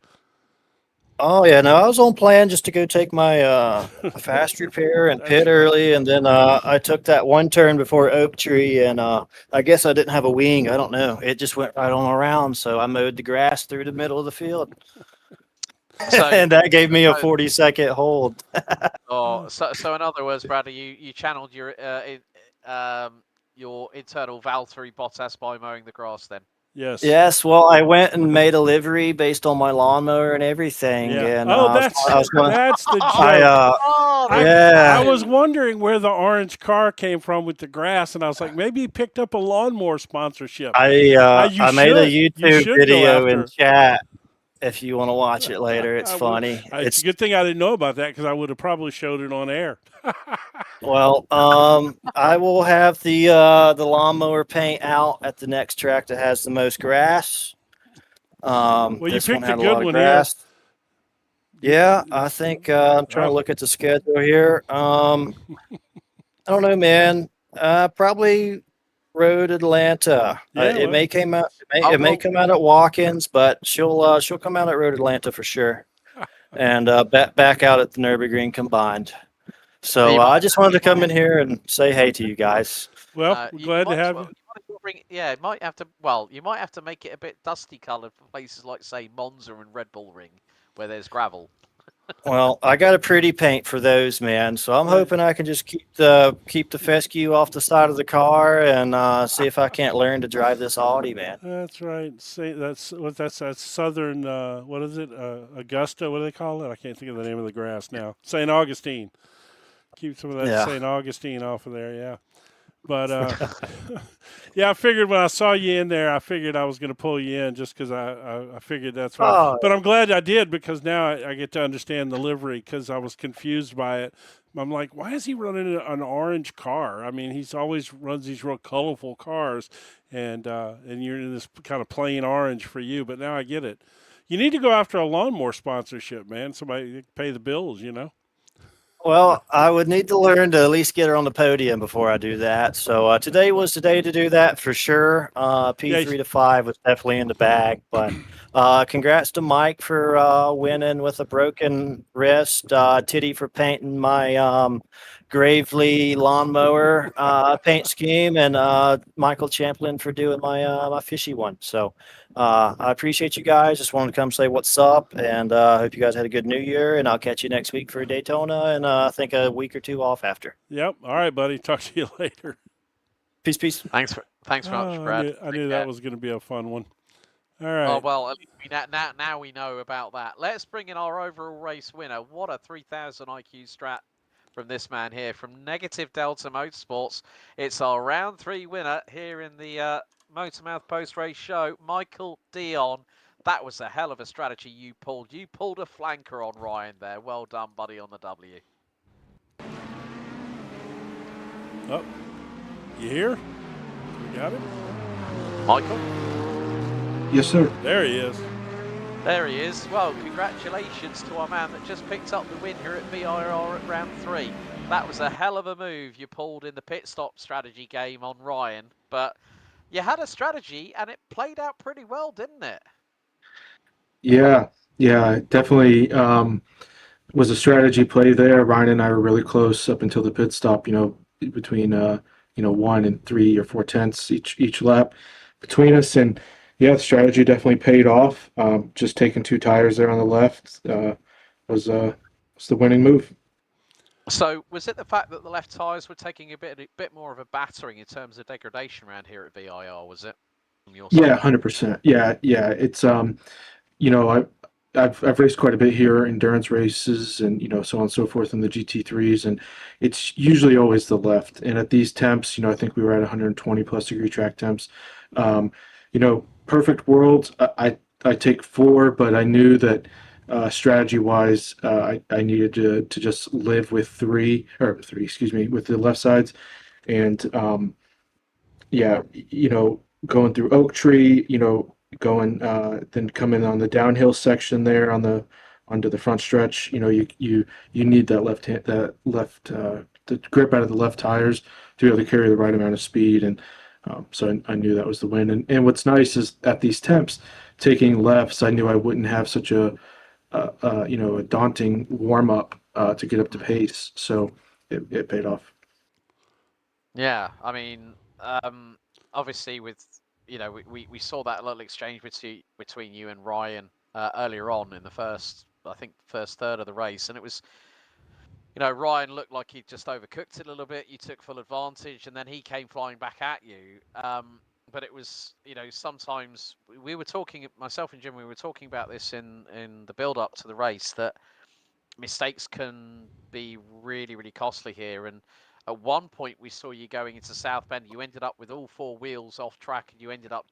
Oh yeah, no, I was on plan just to go take my fast repair and pit early, and then I took that one turn before Oak Tree, and I guess I didn't have a wing. I don't know. It just went right on around, so I mowed the grass through the middle of the field. And that gave me a 40-second hold. So in other words, Bradley, you channeled your internal Valtteri Bottas by mowing the grass then? Yes. Well, I went and made a livery based on my lawnmower and everything. Yeah. And, that's the joke. I was wondering where the orange car came from with the grass, and I was like, maybe he picked up a lawnmower sponsorship. I made a YouTube video in chat. If you want to watch it later, it's funny. It's a good thing I didn't know about that, because I would have probably showed it on air. Well, I will have the lawnmower paint out at the next track that has the most grass. Well, you picked a good one here. Yeah, I think I'm trying to look at the schedule here. I don't know, man. Probably Road Atlanta. It may come out. It may come out at Watkins, but she'll come out at Road Atlanta for sure, and back out at the Nürburgring combined. So I just wanted to come in here and say hey to you guys. Well, glad to have you. You might have to. Well, you might have to make it a bit dusty coloured for places like, say, Monza and Red Bull Ring, where there's gravel. Well, I got a pretty paint for those, man. So I'm hoping I can just keep the fescue off the side of the car and see if I can't learn to drive this Audi, man. That's right. That's Southern. What is it? Augusta. What do they call it? I can't think of the name of the grass now. St. Augustine. Keep some of that St. Augustine off of there. Yeah. But I figured when I saw you in there, I figured I was going to pull you in just because I figured that's right. Oh. But I'm glad I did, because now I get to understand the livery, because I was confused by it. I'm like, why is he running an orange car? I mean, he's always runs these real colorful cars, and you're in this kind of plain orange for you. But now I get it. You need to go after a lawnmower sponsorship, man. Somebody pay the bills, Well, I would need to learn to at least get her on the podium before I do that. So today was the day to do that for sure. P3 to 5 was definitely in the bag. But congrats to Mike for winning with a broken wrist. Titty for painting my Gravely lawnmower paint scheme, and Michael Champlin for doing my fishy one. So I appreciate you guys. Just wanted to come say what's up, and hope you guys had a good New Year. And I'll catch you next week for Daytona, and I think a week or two off after. Yep. All right, buddy. Talk to you later. Peace, peace. Thanks much, Brad. I knew that was going to be a fun one. All right. Oh, well, at least now we know about that. Let's bring in our overall race winner. What a 3,000 IQ strat from this man here from Negative Delta Motorsports. It's our round 3 winner here in the MotorMouth post-race show, Michael Dion. That was a hell of a strategy you pulled. You pulled a flanker on Ryan there. Well done, buddy, on the W. Oh, you here? We got it? Michael? Yes, sir. There he is. There he is. Well, congratulations to our man that just picked up the win here at VIR at round 3. That was a hell of a move you pulled in the pit stop strategy game on Ryan. But you had a strategy and it played out pretty well, didn't it? Yeah, definitely was a strategy play there. Ryan and I were really close up until the pit stop, between 1 and 3 or 4 tenths each lap between us. And yeah, the strategy definitely paid off. Just taking 2 tires there on the left was the winning move. So was it the fact that the left tires were taking a bit more of a battering in terms of degradation around here at VIR? Was it? From your side? Yeah, 100%. Yeah. It's I've raced quite a bit here, endurance races, and so on and so forth in the GT3s, and it's usually always the left. And at these temps, I think we were at 120 plus degree track temps. Perfect world, I take 4, but I knew that strategy wise, I needed to just live with 3 with the left sides, and going through Oak Tree, going then coming on the downhill section there onto the front stretch, you need that the grip out of the left tires to be able to carry the right amount of speed. And so I knew that was the win. And what's nice is at these temps, taking lefts, I knew I wouldn't have such a daunting warm up to get up to pace. So it paid off. Yeah, I mean, obviously with we saw that little exchange between you and Ryan earlier on in the first third of the race, and it was. Ryan looked like he just overcooked it a little bit. You took full advantage, and then he came flying back at you. But it was, sometimes we were talking, myself and Jim, we were talking about this in the build-up to the race, that mistakes can be really, really costly here. And at one point, we saw you going into South Bend. You ended up with all 4 wheels off track, and you ended up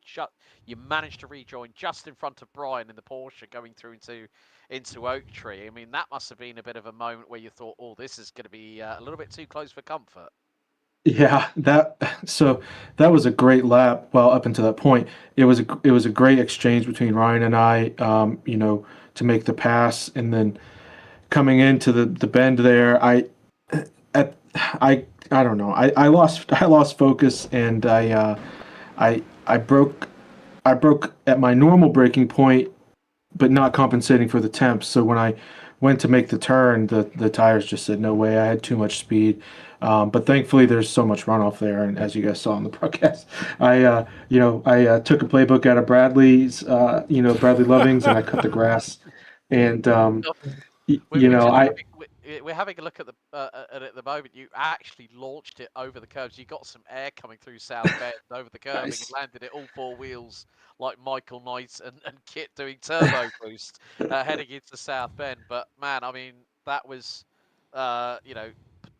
you managed to rejoin just in front of Brian in the Porsche, going through into Oak Tree. I mean, that must have been a bit of a moment where you thought, oh, this is going to be a little bit too close for comfort. Yeah, that was a great lap. Well, up until that point, it was a great exchange between Ryan and I, to make the pass, and then coming into the bend there, I don't know. I lost focus, and I broke at my normal braking point, but not compensating for the temps. So when I went to make the turn, the tires just said no way. I had too much speed. But thankfully there's so much runoff there, and as you guys saw in the broadcast, I took a playbook out of Bradley's Bradley Loving's, and I cut the grass, and we're having a look at the moment. You actually launched it over the curves. You got some air coming through South Bend over the curving, nice. And landed it all 4 wheels like Michael Knight and Kit doing turbo boost heading into South Bend. But man, I mean, that was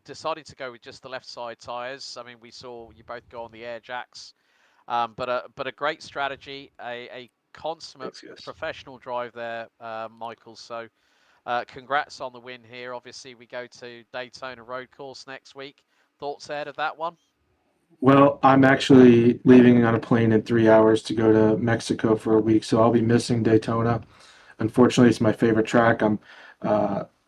deciding to go with just the left side tires. I mean, we saw you both go on the air jacks, but a great strategy, a consummate professional drive there, Michael. So. Congrats on the win here. Obviously, we go to Daytona Road Course next week. Thoughts ahead of that one? Well, I'm actually leaving on a plane in 3 hours to go to Mexico for a week, so I'll be missing Daytona. Unfortunately, it's my favorite track. I'm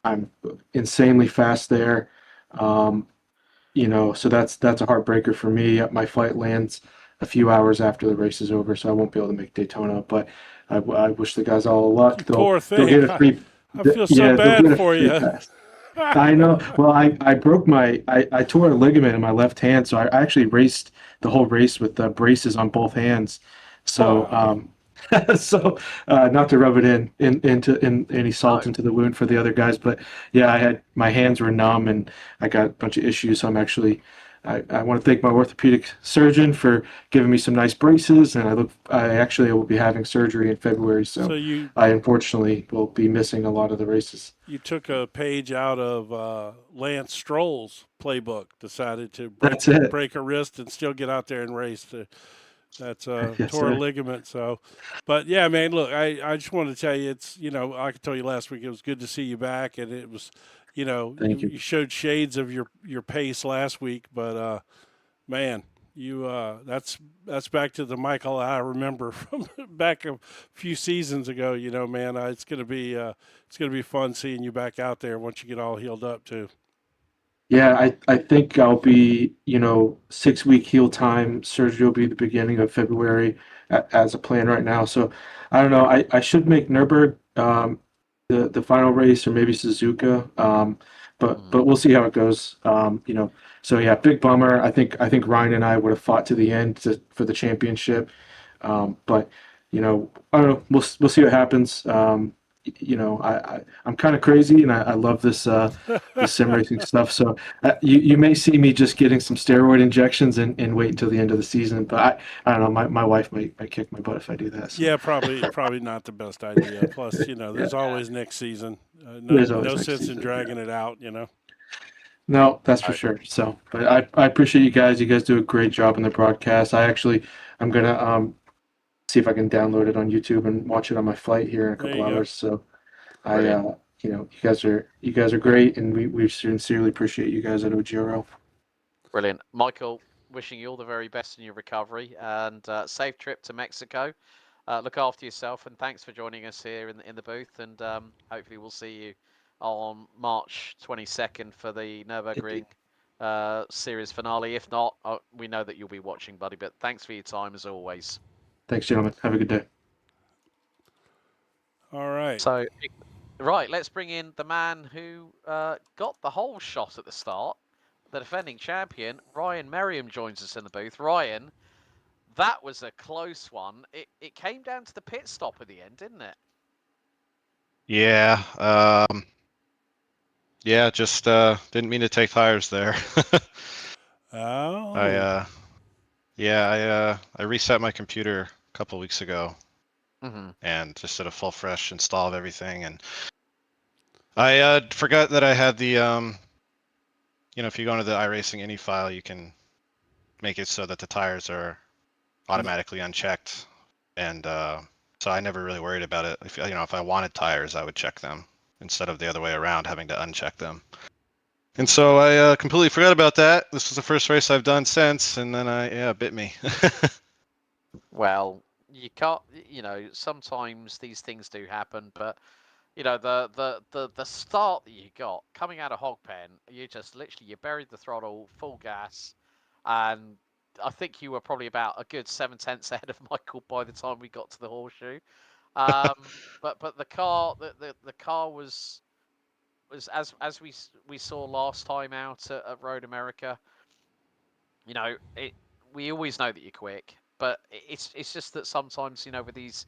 I'm insanely fast there. So that's a heartbreaker for me. My flight lands a few hours after the race is over, so I won't be able to make Daytona. But I wish the guys all the luck. You poor They'll thing. get a free. I feel so Yeah, they'll bad get a for free you. pass. I know. Well, I broke I tore a ligament in my left hand, so I actually raced the whole race with braces on both hands. So, Wow. so not to rub it into any salt No. into the wound for the other guys, but yeah, my hands were numb and I got a bunch of issues. So I want to thank my orthopedic surgeon for giving me some nice braces, and I actually will be having surgery in February, so So I unfortunately will be missing a lot of the races. you took a page out of Lance Stroll's playbook, decided to That's it. break a wrist and still get out there and race. That's Yes, tore a sir. ligament. So, but yeah, man, look, I just wanted to tell you, it's, I could tell you last week, it was good to see you back, and it was, Thank you. you showed shades of your pace last week, but man, you that's back to the Michael I remember from back a few seasons ago. Man, it's gonna be fun seeing you back out there once you get all healed up too. Yeah, I think I'll be, 6-week heel time. Surgery will be the beginning of February as a plan right now. So I don't know. I should make Nürburgring the final race, or maybe Suzuka. But we'll see how it goes. So yeah, big bummer. I think Ryan and I would have fought to the end for the championship. But I don't know. We'll see what happens. I'm kind of crazy, and I love this sim racing stuff. So you may see me just getting some steroid injections and wait until the end of the season. But I don't know. My wife might kick my butt if I do that. So. Yeah, probably not the best idea. Plus, there's always next season. There's always No next sense in season, dragging yeah. it out. No, that's for sure. So, but I appreciate you guys. You guys do a great job in the broadcast. I'm gonna see if I can download it on YouTube and watch it on my flight here in a There couple you go. hours. So Brilliant. you guys are great, and we sincerely appreciate you guys at OGRL. Brilliant. Michael, wishing you all the very best in your recovery, and safe trip to Mexico. Look after yourself, and thanks for joining us here in the booth, and hopefully we'll see you on March 22nd for the Nürburgring series finale. If not, we know that you'll be watching, buddy, but thanks for your time as always. Thanks, gentlemen. Have a good day. All right. So, right, let's bring in the man who got the whole shot at the start. The defending champion, Ryan Merriam, joins us in the booth. Ryan, that was a close one. It came down to the pit stop at the end, didn't it? Yeah. Yeah, just didn't mean to take tires there. Oh. I reset my computer a couple weeks ago and just did a full fresh install of everything, and I forgot that I had the if you go into the iRacing Indy file, you can make it so that the tires are automatically unchecked, and so I never really worried about it. If I wanted tires, I would check them instead of the other way around, having to uncheck them. And so I completely forgot about that. This was the first race I've done since, and then it bit me. Well, you can't. Sometimes these things do happen, but the start that you got coming out of Hogpen, you just literally you buried the throttle full gas, and I think you were probably about a good 7/10 ahead of Michael by the time we got to the horseshoe. But the car was as we saw last time out at Road America. We always know that you're quick, but it's just that sometimes with these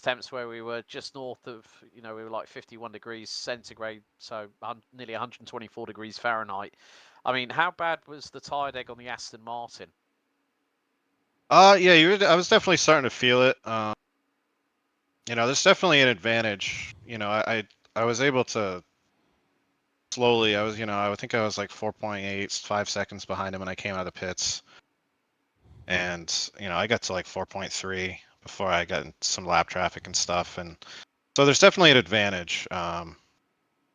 temps where we were just north of, we were like 51 degrees centigrade, so nearly 124 degrees Fahrenheit. I mean, how bad was the tired egg on the Aston Martin? Yeah, I was definitely starting to feel it. There's definitely an advantage. I was able to slowly. I think I was like 4.8, 5 seconds behind him when I came out of the pits, and I got to like 4.3 before I got in some lap traffic and stuff, and so there's definitely an advantage.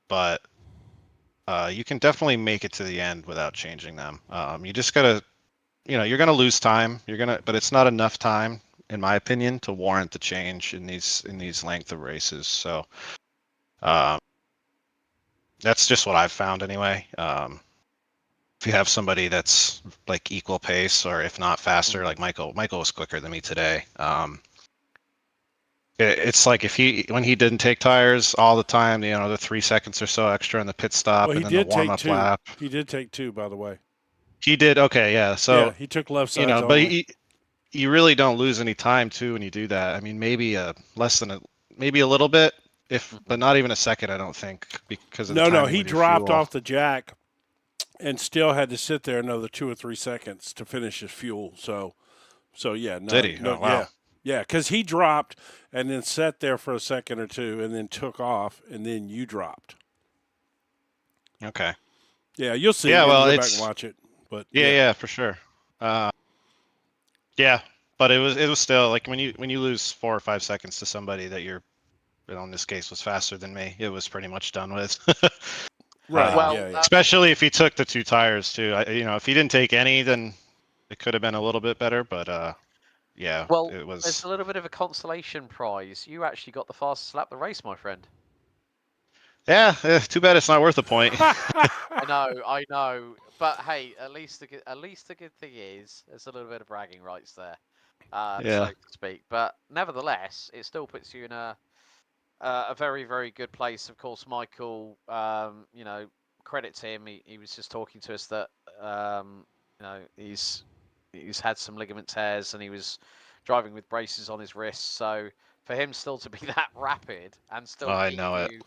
But you can definitely make it to the end without changing them. You just gotta, you're gonna lose time. But it's not enough time, in my opinion, to warrant the change in these length of races. So, That's just what I've found anyway. If you have somebody that's like equal pace, or if not faster, like Michael was quicker than me today. It's like when he didn't take tires all the time, the 3 seconds or so extra in the pit stop, Well, he and then the did take warm-up 2. lap. He did take 2, by the way. He did. Okay, yeah. So yeah, he took left sides but only. you really don't lose any time too when you do that. I mean, maybe maybe a little bit, but not even a second, I don't think, because of the No, timing he with your dropped fuel. off the jack and still had to sit there another 2 or 3 seconds to finish his fuel. So yeah, no, Did he? no, Oh, wow. yeah, because he dropped and then sat there for a second or two and then took off, and then you dropped. Okay. Yeah, you'll see. Yeah, You well, can go back and watch it. But yeah, for sure. Yeah, but it was still like when you lose 4 or 5 seconds to somebody that you're, in this case, was faster than me, it was pretty much done with. right, Well, yeah. Especially if he took the 2 tires too. If he didn't take any, then it could have been a little bit better. But yeah, well, it was. there's a little bit of a consolation prize. You actually got the fastest lap of the race, my friend. Yeah, too bad it's not worth a point. I know, but hey, at least the good thing is there's a little bit of bragging rights there, Yeah. so to speak. But nevertheless, it still puts you in a very, very good place. Of course, Michael, credit to him. He was just talking to us that he's had some ligament tears and he was driving with braces on his wrists. So for him still to be that rapid and still I keep know it. you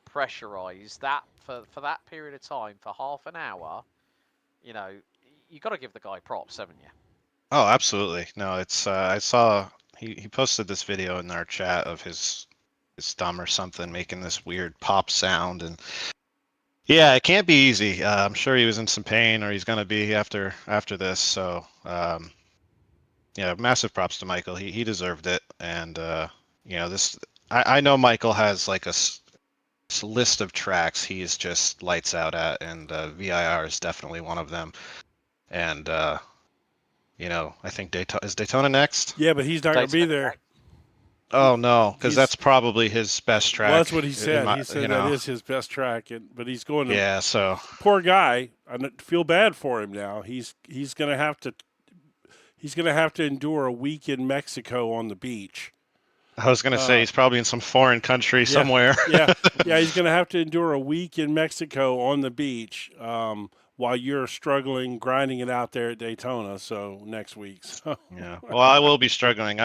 pressurized that for that period of time, for half an hour, you got to give the guy props, haven't you? Oh, absolutely. No, it's I saw he posted this video in our chat of his thumb or something making this weird pop sound, and yeah, it can't be easy. I'm sure he was in some pain, or he's gonna be after this. So yeah, massive props to Michael. He deserved it, and this I know Michael has like a list of tracks he's just lights out at, and VIR is definitely one of them. And I think Daytona next. Yeah, but he's not going to be there. Oh no, because that's probably his best track. Well, that's what he said. He said that is his best track, but he's going to. Yeah, so poor guy. I feel bad for him now. He's going to have to endure a week in Mexico on the beach. I was going to say he's probably in some foreign country somewhere. yeah, he's going to have to endure a week in Mexico on the beach while you're struggling, grinding it out there at Daytona. So next week. So. Yeah. Well, I will be struggling.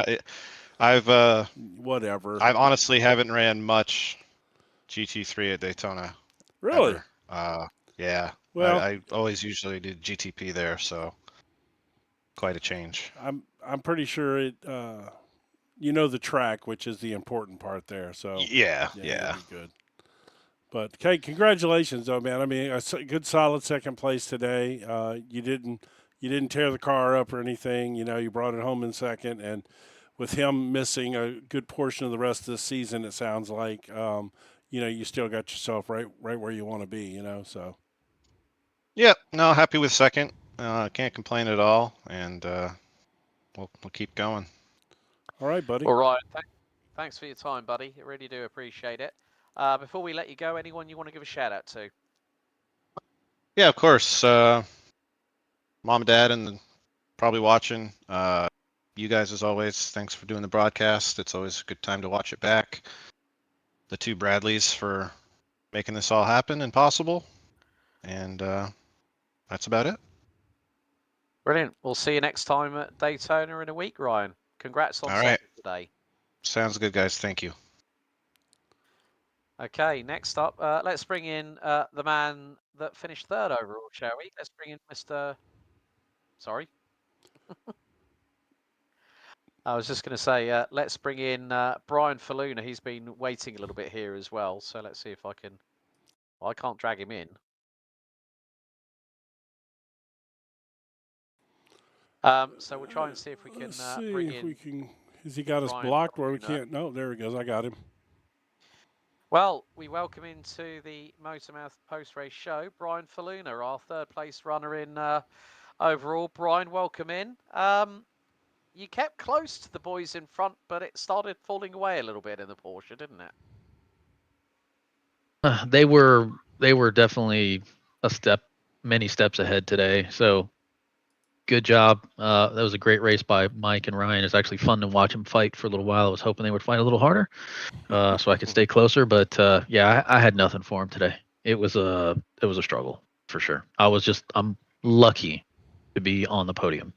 I've whatever. I honestly haven't ran much GT3 at Daytona. Really? Yeah. Well, I always usually do GTP there, so quite a change. I'm pretty sure it. The track, which is the important part there. So yeah. It'll be good. But okay, congratulations, though, man. I mean, a good, solid second place today. You didn't tear the car up or anything. You brought it home in second, and with him missing a good portion of the rest of the season, it sounds like you still got yourself right where you want to be. So. Yeah. No, happy with second. Can't complain at all, and we'll keep going. All right, buddy. All right. Thanks for your time, buddy. I really do appreciate it. Before we let you go, anyone you want to give a shout out to? Yeah, of course. Mom and Dad, and probably watching. You guys, as always, thanks for doing the broadcast. It's always a good time to watch it back. The 2 Bradleys for making this all happen and possible. And that's about it. Brilliant. We'll see you next time at Daytona in a week, Ryan. Congrats on second today. Sounds good, guys. Thank you. Okay, next up, let's bring in the man that finished third overall, shall we? Let's bring in Mr. Sorry. I was just going to say, let's bring in Brian Faluna. He's been waiting a little bit here as well. So let's see if I can... Well, I can't drag him in. So we'll try and see if we can bring in... Has he got us Brian blocked Faluna. where we can't? No, there he goes. I got him. Well, we welcome into the MotorMouth post-race show, Brian Faluna, our third place runner in overall. Brian, welcome in. You kept close to the boys in front, but it started falling away a little bit in the Porsche, didn't it? They were they were definitely many steps ahead today. So good job. That was a great race by Mike and Ryan. It's actually fun to watch them fight for a little while. I was hoping they would fight a little harder, so I could stay closer. But yeah, I had nothing for them today. It was a struggle for sure. I'm lucky to be on the podium.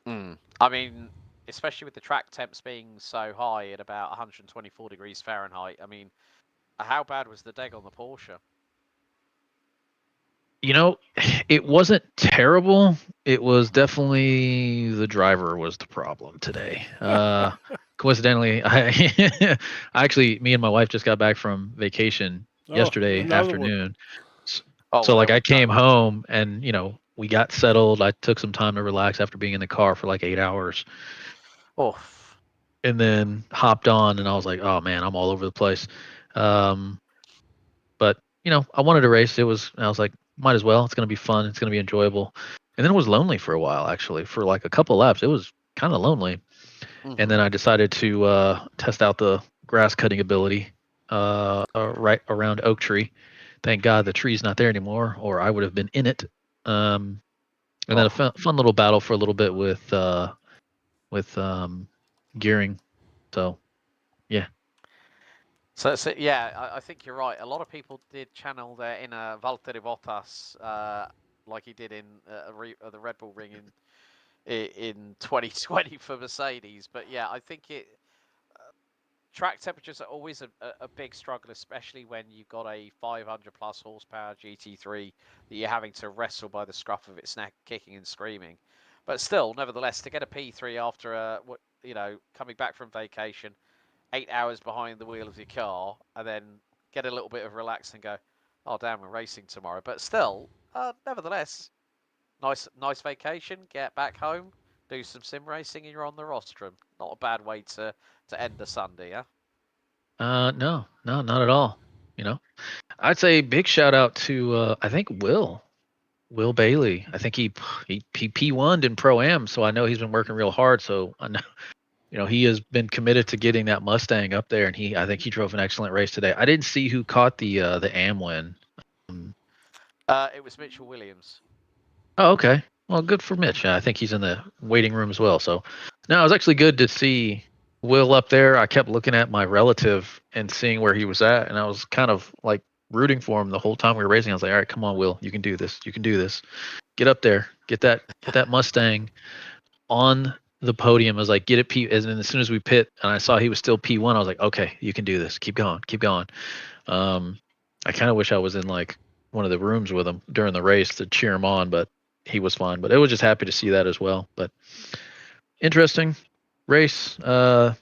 I mean, especially with the track temps being so high at about 124 degrees Fahrenheit. I mean, how bad was the deg on the Porsche? You know, it wasn't terrible. It was definitely the driver was the problem today. Coincidentally, me and my wife just got back from vacation yesterday afternoon. So like I came home and, we got settled. I took some time to relax after being in the car for like 8 hours. Oh. And then hopped on and I was like, oh man, I'm all over the place. But, I wanted to race. I was like, might as well. It's going to be fun. It's going to be enjoyable. And then it was lonely for a while, actually. For like a couple laps, it was kind of lonely. And then I decided to test out the grass cutting ability right around Oak Tree. Thank God the tree's not there anymore, or I would have been in it. And then a fun little battle for a little bit with gearing. So, yeah. So yeah, I think you're right. A lot of people did channel their inner Valtteri Bottas, like he did in the Red Bull Ring in 2020 for Mercedes. But yeah, I think track temperatures are always a big struggle, especially when you've got a 500 plus horsepower GT3 that you're having to wrestle by the scruff of its neck, kicking and screaming. But still, nevertheless, to get a P3 after coming back from vacation, 8 hours behind the wheel of your car, and then get a little bit of relax and go, oh damn, we're racing tomorrow. But still, nevertheless, nice vacation. Get back home, do some sim racing, and you're on the rostrum. Not a bad way to end the Sunday, yeah. No, not at all. I'd say big shout out to I think Will Bailey. I think he P1'd in Pro Am, so I know he's been working real hard. So I know, he has been committed to getting that Mustang up there, and I think he drove an excellent race today. I didn't see who caught the Am win. It was Mitchell Williams. Oh, okay. Well, good for Mitch. I think he's in the waiting room as well. So, no, it was actually good to see Will up there. I kept looking at my relative and seeing where he was at, and I was kind of like rooting for him the whole time we were racing. I was like, all right, come on, Will, you can do this. You can do this. Get up there. Get that Mustang on the podium. I was like, get it P. And then as soon as we pit, and I saw he was still P1, I was like, okay, you can do this. Keep going. I kind of wish I was in like one of the rooms with him during the race to cheer him on, but he was fine. But I was just happy to see that as well. But interesting race. I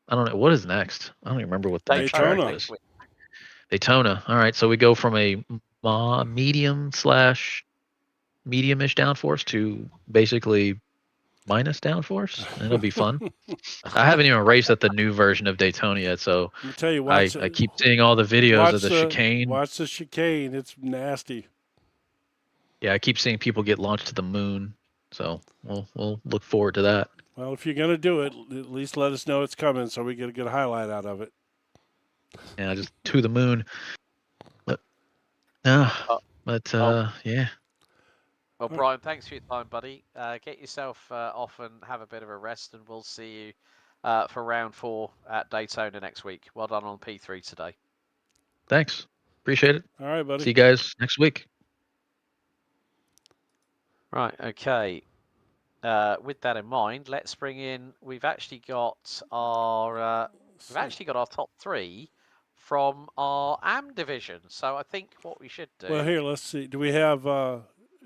don't know what is next. I don't even remember what the next track is. Daytona. All right, so we go from a medium/medium-ish downforce to basically minus downforce. It'll be fun. I haven't even raced at the new version of Daytona yet, so I'll tell you, I keep seeing all the videos of the chicane. Watch the chicane. It's nasty. Yeah, I keep seeing people get launched to the moon, so we'll look forward to that. Well, if you're gonna do it, at least let us know it's coming, so we get a good highlight out of it. Yeah, just to the moon. But yeah. Well, Brian, thanks for your time, buddy. Get yourself off and have a bit of a rest, and we'll see you for round 4 at Daytona next week. Well done on P3 today. Thanks. Appreciate it. All right, buddy. See you guys next week. Right, okay. With that in mind, let's bring in. We've actually got our top 3 from our AM division. So I think what we should do. Well, here, let's see. Do we have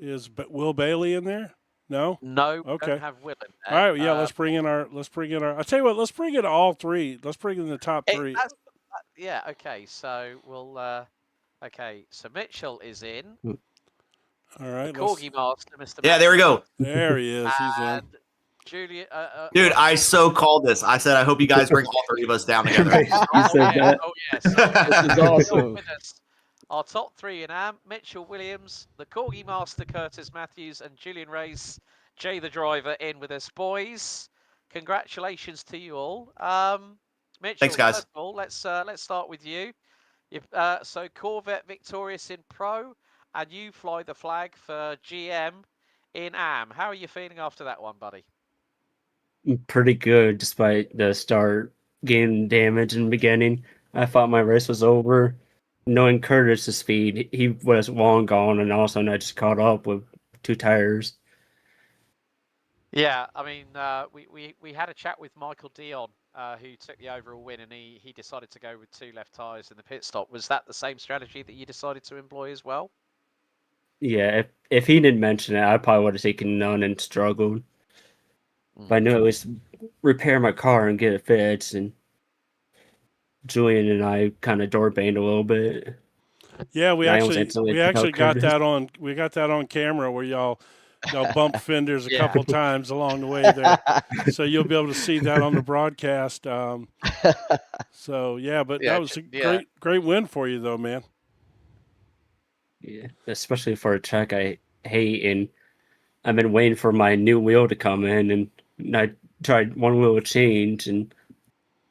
is Will Bailey in there? No. No. Okay. We don't have Will in there. All right. Yeah. Let's bring in our. I'll tell you what. Let's bring in all 3. Let's bring in the top 3. Yeah. Okay. So we'll. Okay. So Mitchell is in. All right. The Corgi Master, Mr. Yeah, there we go. There he is. He's in. Julian, dude, I so called this. I said, I hope you guys bring all 3 of us down together. Oh yes. This is awesome. With us, our top 3 in AM: Mitchell Williams, the Corgi Master Curtis Matthews, and Julian Race, Jay the driver, in with us. Boys, congratulations to you all. Mitchell, thanks, guys. First of all, let's start with you. So Corvette victorious in Pro, and you fly the flag for GM in AM. How are you feeling after that one, buddy? Pretty good, despite the start getting damage in the beginning. I thought my race was over. Knowing Curtis's speed, he was long gone, and all of a sudden I just caught up with 2 tires. Yeah, I mean, we had a chat with Michael Dion, who took the overall win, and he decided to go with 2 left tyres in the pit stop. Was that the same strategy that you decided to employ as well? Yeah, if he didn't mention it, I probably would have taken none and struggled. But I knew it was repair my car and get it fixed, and Julian and I kind of door banged a little bit. Yeah, we I almost actually instantly we took out actually got Curtis. that on camera where y'all bumped fenders a couple times along the way there. So you'll be able to see that on the broadcast. So yeah, but that was a great win for you though, man. Yeah, especially for a track I hate, and I've been waiting for my new wheel to come in, and I tried one wheel change, and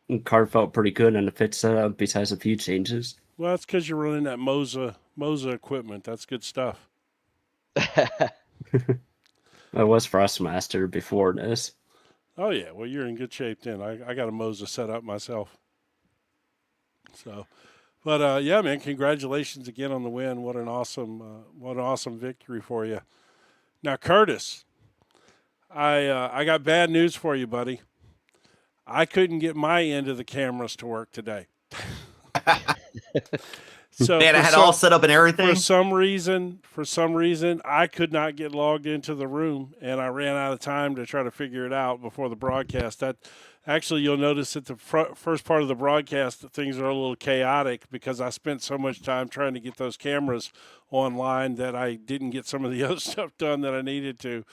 the car felt pretty good on the pit setup besides a few changes. Well, that's because you're running that Moza equipment. That's good stuff. I was Frostmaster before this. Oh yeah, well you're in good shape then. I got a Moza set up myself. So, but yeah, man, congratulations again on the win. What an awesome victory for you. Now, Curtis, I got bad news for you, buddy. I couldn't get my end of the cameras to work today. So man, I had all set up and everything. For some reason, I could not get logged into the room, and I ran out of time to try to figure it out before the broadcast. That actually, you'll notice at the first part of the broadcast that things are a little chaotic because I spent so much time trying to get those cameras online that I didn't get some of the other stuff done that I needed to.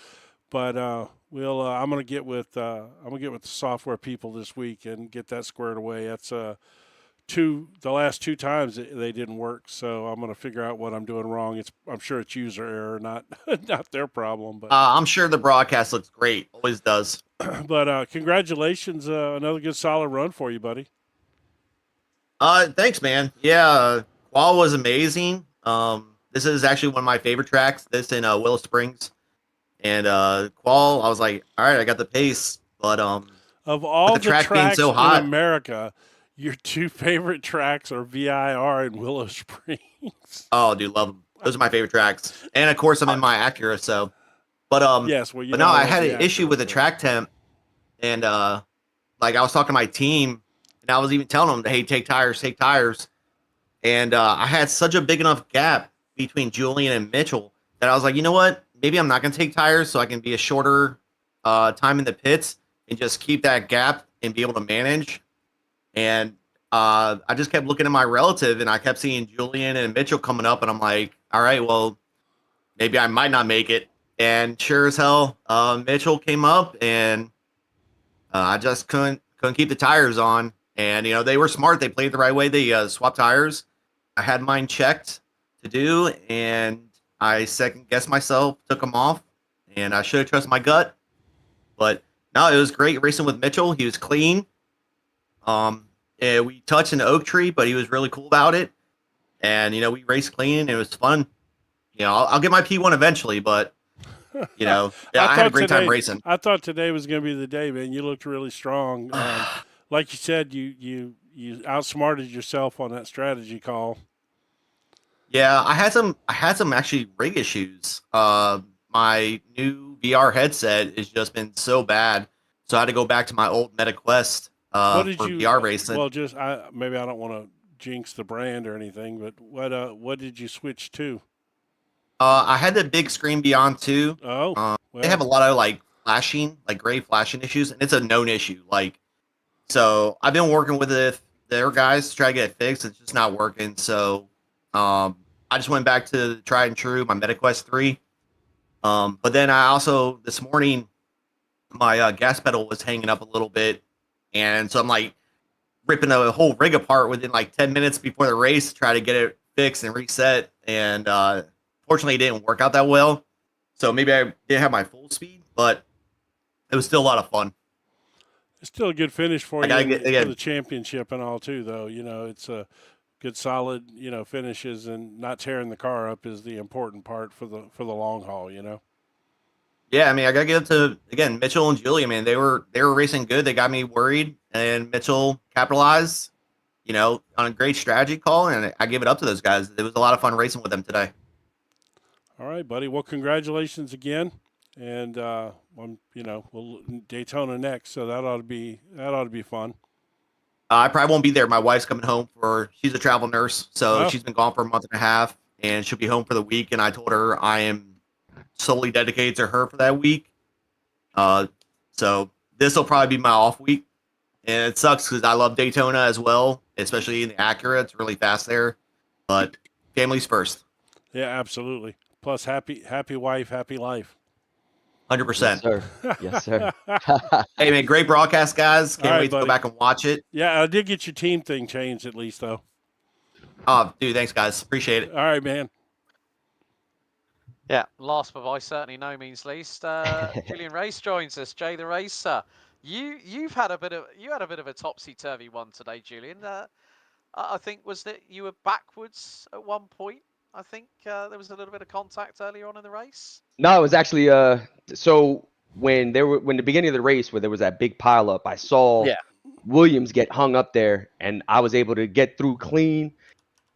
But I'm gonna get with the software people this week and get that squared away. That's the last 2 times they didn't work, so I'm going to figure out what I'm doing wrong. I'm sure it's user error, not their problem. But I'm sure the broadcast looks great, always does. But congratulations, another good solid run for you, buddy. Thanks, man. Yeah, Qual was amazing. This is actually one of my favorite tracks. This in Willow Springs, and Qual, I was like, all right, I got the pace, but of all the track tracks being so hot in America, your 2 favorite tracks are VIR and Willow Springs. Oh, dude, love them. Those are my favorite tracks. And of course, I'm in my Acura, so. But yes, well, but no, I had an issue with the track temp, and like I was talking to my team, and I was even telling them, hey, take tires, and I had such a big enough gap between Julian and Mitchell that I was like, you know what? Maybe I'm not gonna take tires, so I can be a shorter time in the pits and just keep that gap and be able to manage. And I just kept looking at my relative, and I kept seeing Julian and Mitchell coming up, and I'm like, all right, well, maybe I might not make it. And sure as hell, Mitchell came up, and I just couldn't keep the tires on. And they were smart; they played the right way. They swapped tires. I had mine checked to do, and I second guessed myself, took them off, and I should have trusted my gut. But no, it was great racing with Mitchell. He was clean. We touched an oak tree, but he was really cool about it. And, we raced clean, and it was fun. I'll get my P1 eventually, but, I had a great time racing. I thought today was going to be the day, man. You looked really strong. Like you said, you outsmarted yourself on that strategy call. Yeah, I had some actually rig issues. My new VR headset has just been so bad. So I had to go back to my old MetaQuest. What did for you VR racing? Well, maybe I don't want to jinx the brand or anything, but what did you switch to? I had the big screen Beyond 2. Oh, well. They have a lot of gray flashing issues, and it's a known issue. So I've been working with their guys to try to get it fixed. It's just not working. So I just went back to tried and true, my MetaQuest 3. But then I also this morning my gas pedal was hanging up a little bit. And so I'm ripping a whole rig apart within 10 minutes before the race to try to get it fixed and reset. And fortunately, it didn't work out that well. So maybe I didn't have my full speed, but it was still a lot of fun. It's still a good finish for you for the championship and all too, though. It's good solid, finishes and not tearing the car up is the important part for the long haul. Yeah, I mean, I gotta give it to again Mitchell and Julia. Man, they were racing good. They got me worried, and Mitchell capitalized. On a great strategy call, and I give it up to those guys. It was a lot of fun racing with them today. All right, buddy. Well, congratulations again, and we'll Daytona next, so that ought to be fun. I probably won't be there. My wife's coming home she's a travel nurse, so she's been gone for a month and a half, and she'll be home for the week. And I told her I am solely dedicated to her for that week. So this will probably be my off week, and it sucks because I love Daytona as well, especially in the Acura. It's really fast there, but family's first. Yeah, absolutely. Plus, happy wife, happy life. 100%. Yes, sir. Hey, man, great broadcast, guys. Can't wait to go back and watch it. Yeah, I did get your team thing changed at least, though. Oh, dude, thanks, guys. Appreciate it. All right, man. Yeah, last but by certainly no means least, Julian Race joins us. Jay the Racer. You had a bit of a topsy-turvy one today, Julian. I think was that you were backwards at one point. I think there was a little bit of contact earlier on in the race. No, it was actually so when the beginning of the race where there was that big pile up, I saw Williams get hung up there, and I was able to get through clean.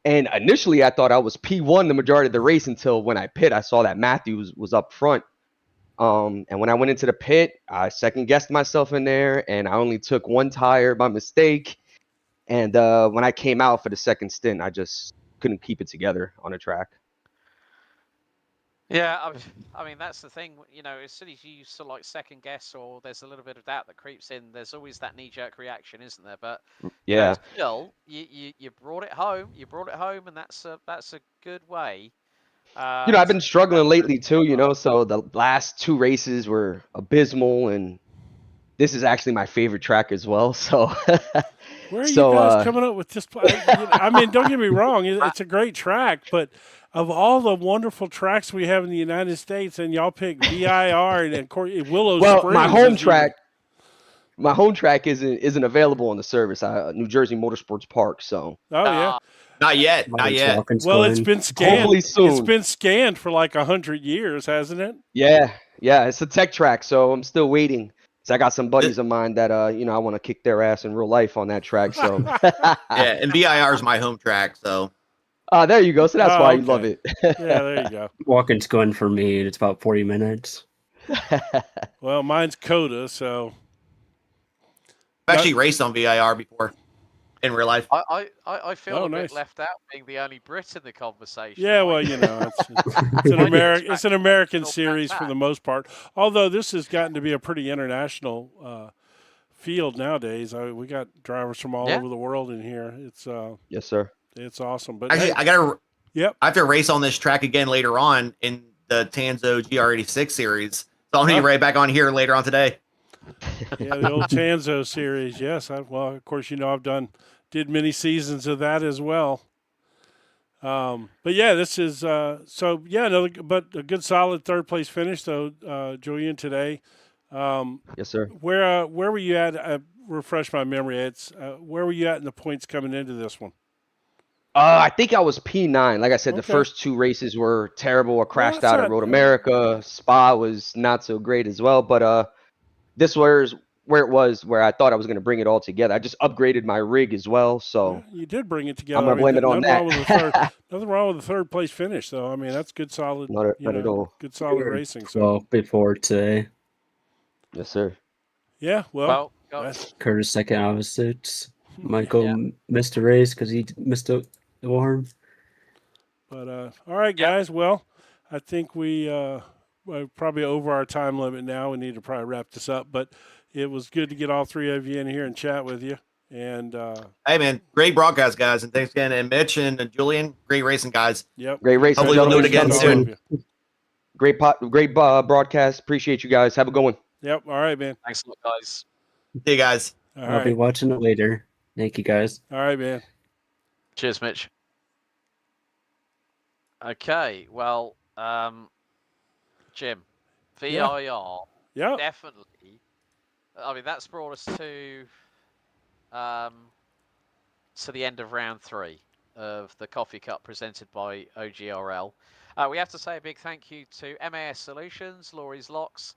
And initially, I thought I was P1 the majority of the race until when I pit, I saw that Matthews was up front. And when I went into the pit, I second guessed myself in there, and I only took one tire by mistake. And when I came out for the second stint, I just couldn't keep it together on the track. Yeah, I mean that's the thing. As soon as you sort of like second guess or there's a little bit of doubt that creeps in, there's always that knee-jerk reaction, isn't there? But yeah, still, you brought it home. You brought it home, and that's a good way. I've been struggling lately too. So the last two races were abysmal, and this is actually my favorite track as well. So where are you guys coming up with this? I mean, don't get me wrong; it's a great track, but of all the wonderful tracks we have in the United States, and y'all pick VIR and Willow Springs. Well, my home track isn't available on the service. New Jersey Motorsports Park. So not yet. Well, it's been scanned. Hopefully soon. It's been scanned for like 100 years, hasn't it? Yeah. It's a tech track, so I'm still waiting. So I got some buddies of mine that I want to kick their ass in real life on that track. So yeah, and VIR is my home track. So there you go. So that's why you love it. Yeah, there you go. Walking's going for me. It's about 40 minutes. Well, mine's Coda, so I've actually raced on VIR before in real life. I feel a bit left out being the only Brit in the conversation. Yeah, well, it's an American series for the most part. Although this has gotten to be a pretty international field nowadays. We got drivers from all over the world in here. It's yes, sir. It's awesome. But actually, I have to race on this track again later on in the Tanzo GR86 series. So I'll be right back on here later on today. Yeah, the old Tanzo series. Yes, of course, I've did many seasons of that as well. But yeah, this is but a good solid third place finish though, Julian, today. Yes, sir. Where were you at? Refresh my memory. Where were you at in the points coming into this one? I think I was P9. Like I said, the first two races were terrible. I crashed out at Road America. Spa was not so great as well. But this was where I thought I was going to bring it all together. I just upgraded my rig as well. So you did bring it together. I'm going to blame it on that. Nothing wrong with the third place finish, though. I mean, that's good, solid. Not at all. Good, solid racing. So. Well, before today. Yes, sir. Yeah, well Curtis second opposites. Michael missed a race because he missed the warm. But all right, guys. Well, I think we're probably over our time limit now. We need to probably wrap this up. But it was good to get all three of you in here and chat with you. And hey, man, great broadcast, guys, and thanks again. And Mitch and Julian, great racing, guys. Yep, great racing. Hopefully, we'll do it again soon. Great broadcast. Appreciate you guys. Have a good one. Yep. All right, man. Thanks a lot, guys. See you guys. I'll be watching it later. Thank you, guys. All right, man. Cheers, Mitch. Okay, well, Jim, VIR, definitely. I mean, that's brought us to the end of round 3 of the Coffee Cup presented by OGRL. We have to say a big thank you to MAS Solutions, Laurie's Locks,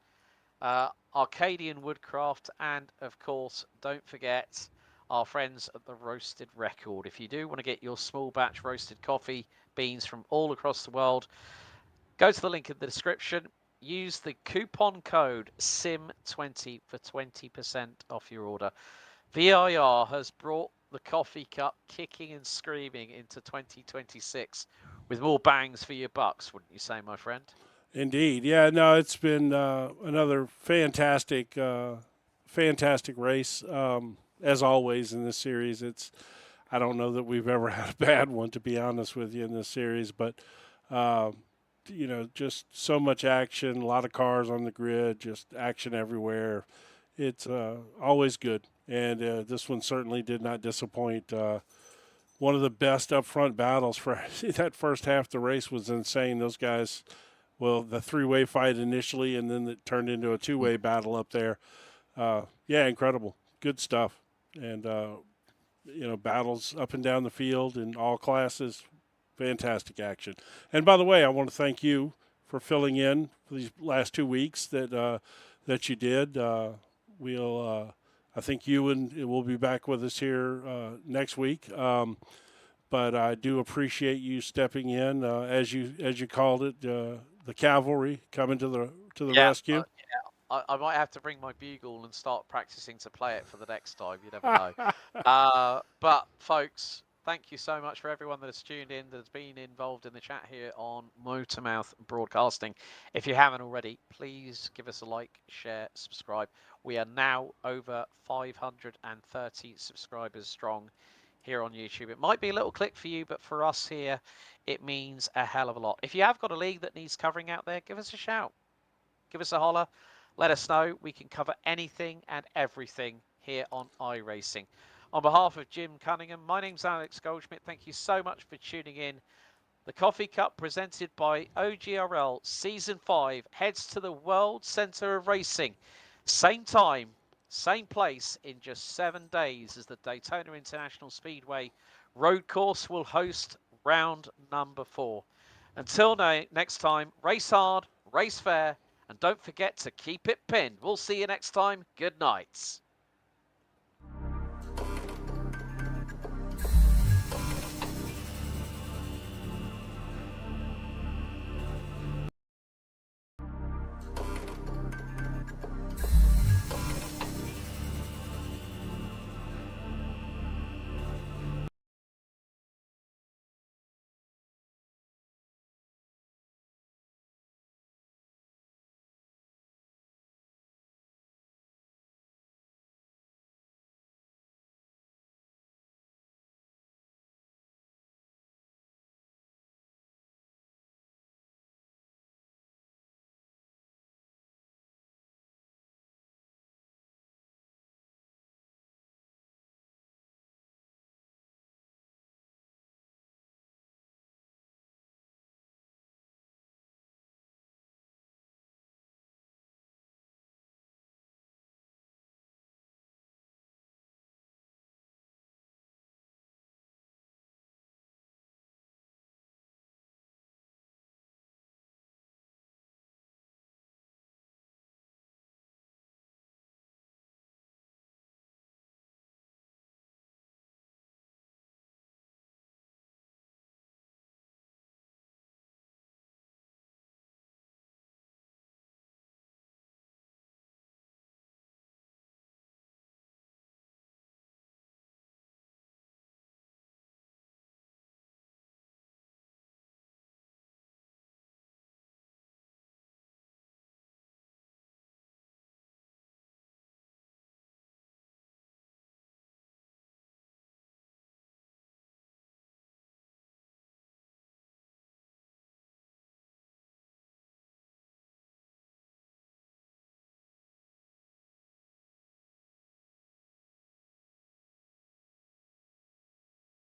Arcadian Woodcraft, and of course, don't forget our friends at the Roasted Record. If you do want to get your small batch roasted coffee beans from all across the world, go to the link in the description. Use the coupon code SIM20 for 20% off your order. VIR has brought the coffee cup kicking and screaming into 2026 with more bangs for your bucks, wouldn't you say, my friend? Indeed. Yeah, no, it's been another fantastic race. As always in this series, I don't know that we've ever had a bad one, to be honest with you, in this series, but just so much action, a lot of cars on the grid, just action everywhere. It's always good, and this one certainly did not disappoint. One of the best up-front battles for that first half of the race was insane. Those guys, well, the three-way fight initially, and then it turned into a two-way battle up there. Yeah, incredible. Good stuff. And, battles up and down the field in all classes. Fantastic action. And by the way, I want to thank you for filling in for these last 2 weeks that you did. I think Ewan will be back with us here next week. But I do appreciate you stepping in, as you called it, the cavalry coming to the rescue. I might have to bring my bugle and start practicing to play it for the next time. You never know. But folks, thank you so much for everyone that has tuned in, that has been involved in the chat here on MotorMouth Broadcasting. If you haven't already, please give us a like, share, subscribe. We are now over 530 subscribers strong here on YouTube. It might be a little click for you, but for us here, it means a hell of a lot. If you have got a league that needs covering out there, give us a shout. Give us a holler. Let us know. We can cover anything and everything here on iRacing. On behalf of Jim Cunningham, my name's Alex Goldschmidt. Thank you so much for tuning in. The Coffee Cup presented by OGRL Season 5 heads to the World Centre of Racing. Same time, same place in just 7 days as the Daytona International Speedway road course will host round number 4. Until next time, race hard, race fair, and don't forget to keep it pinned. We'll see you next time. Good night.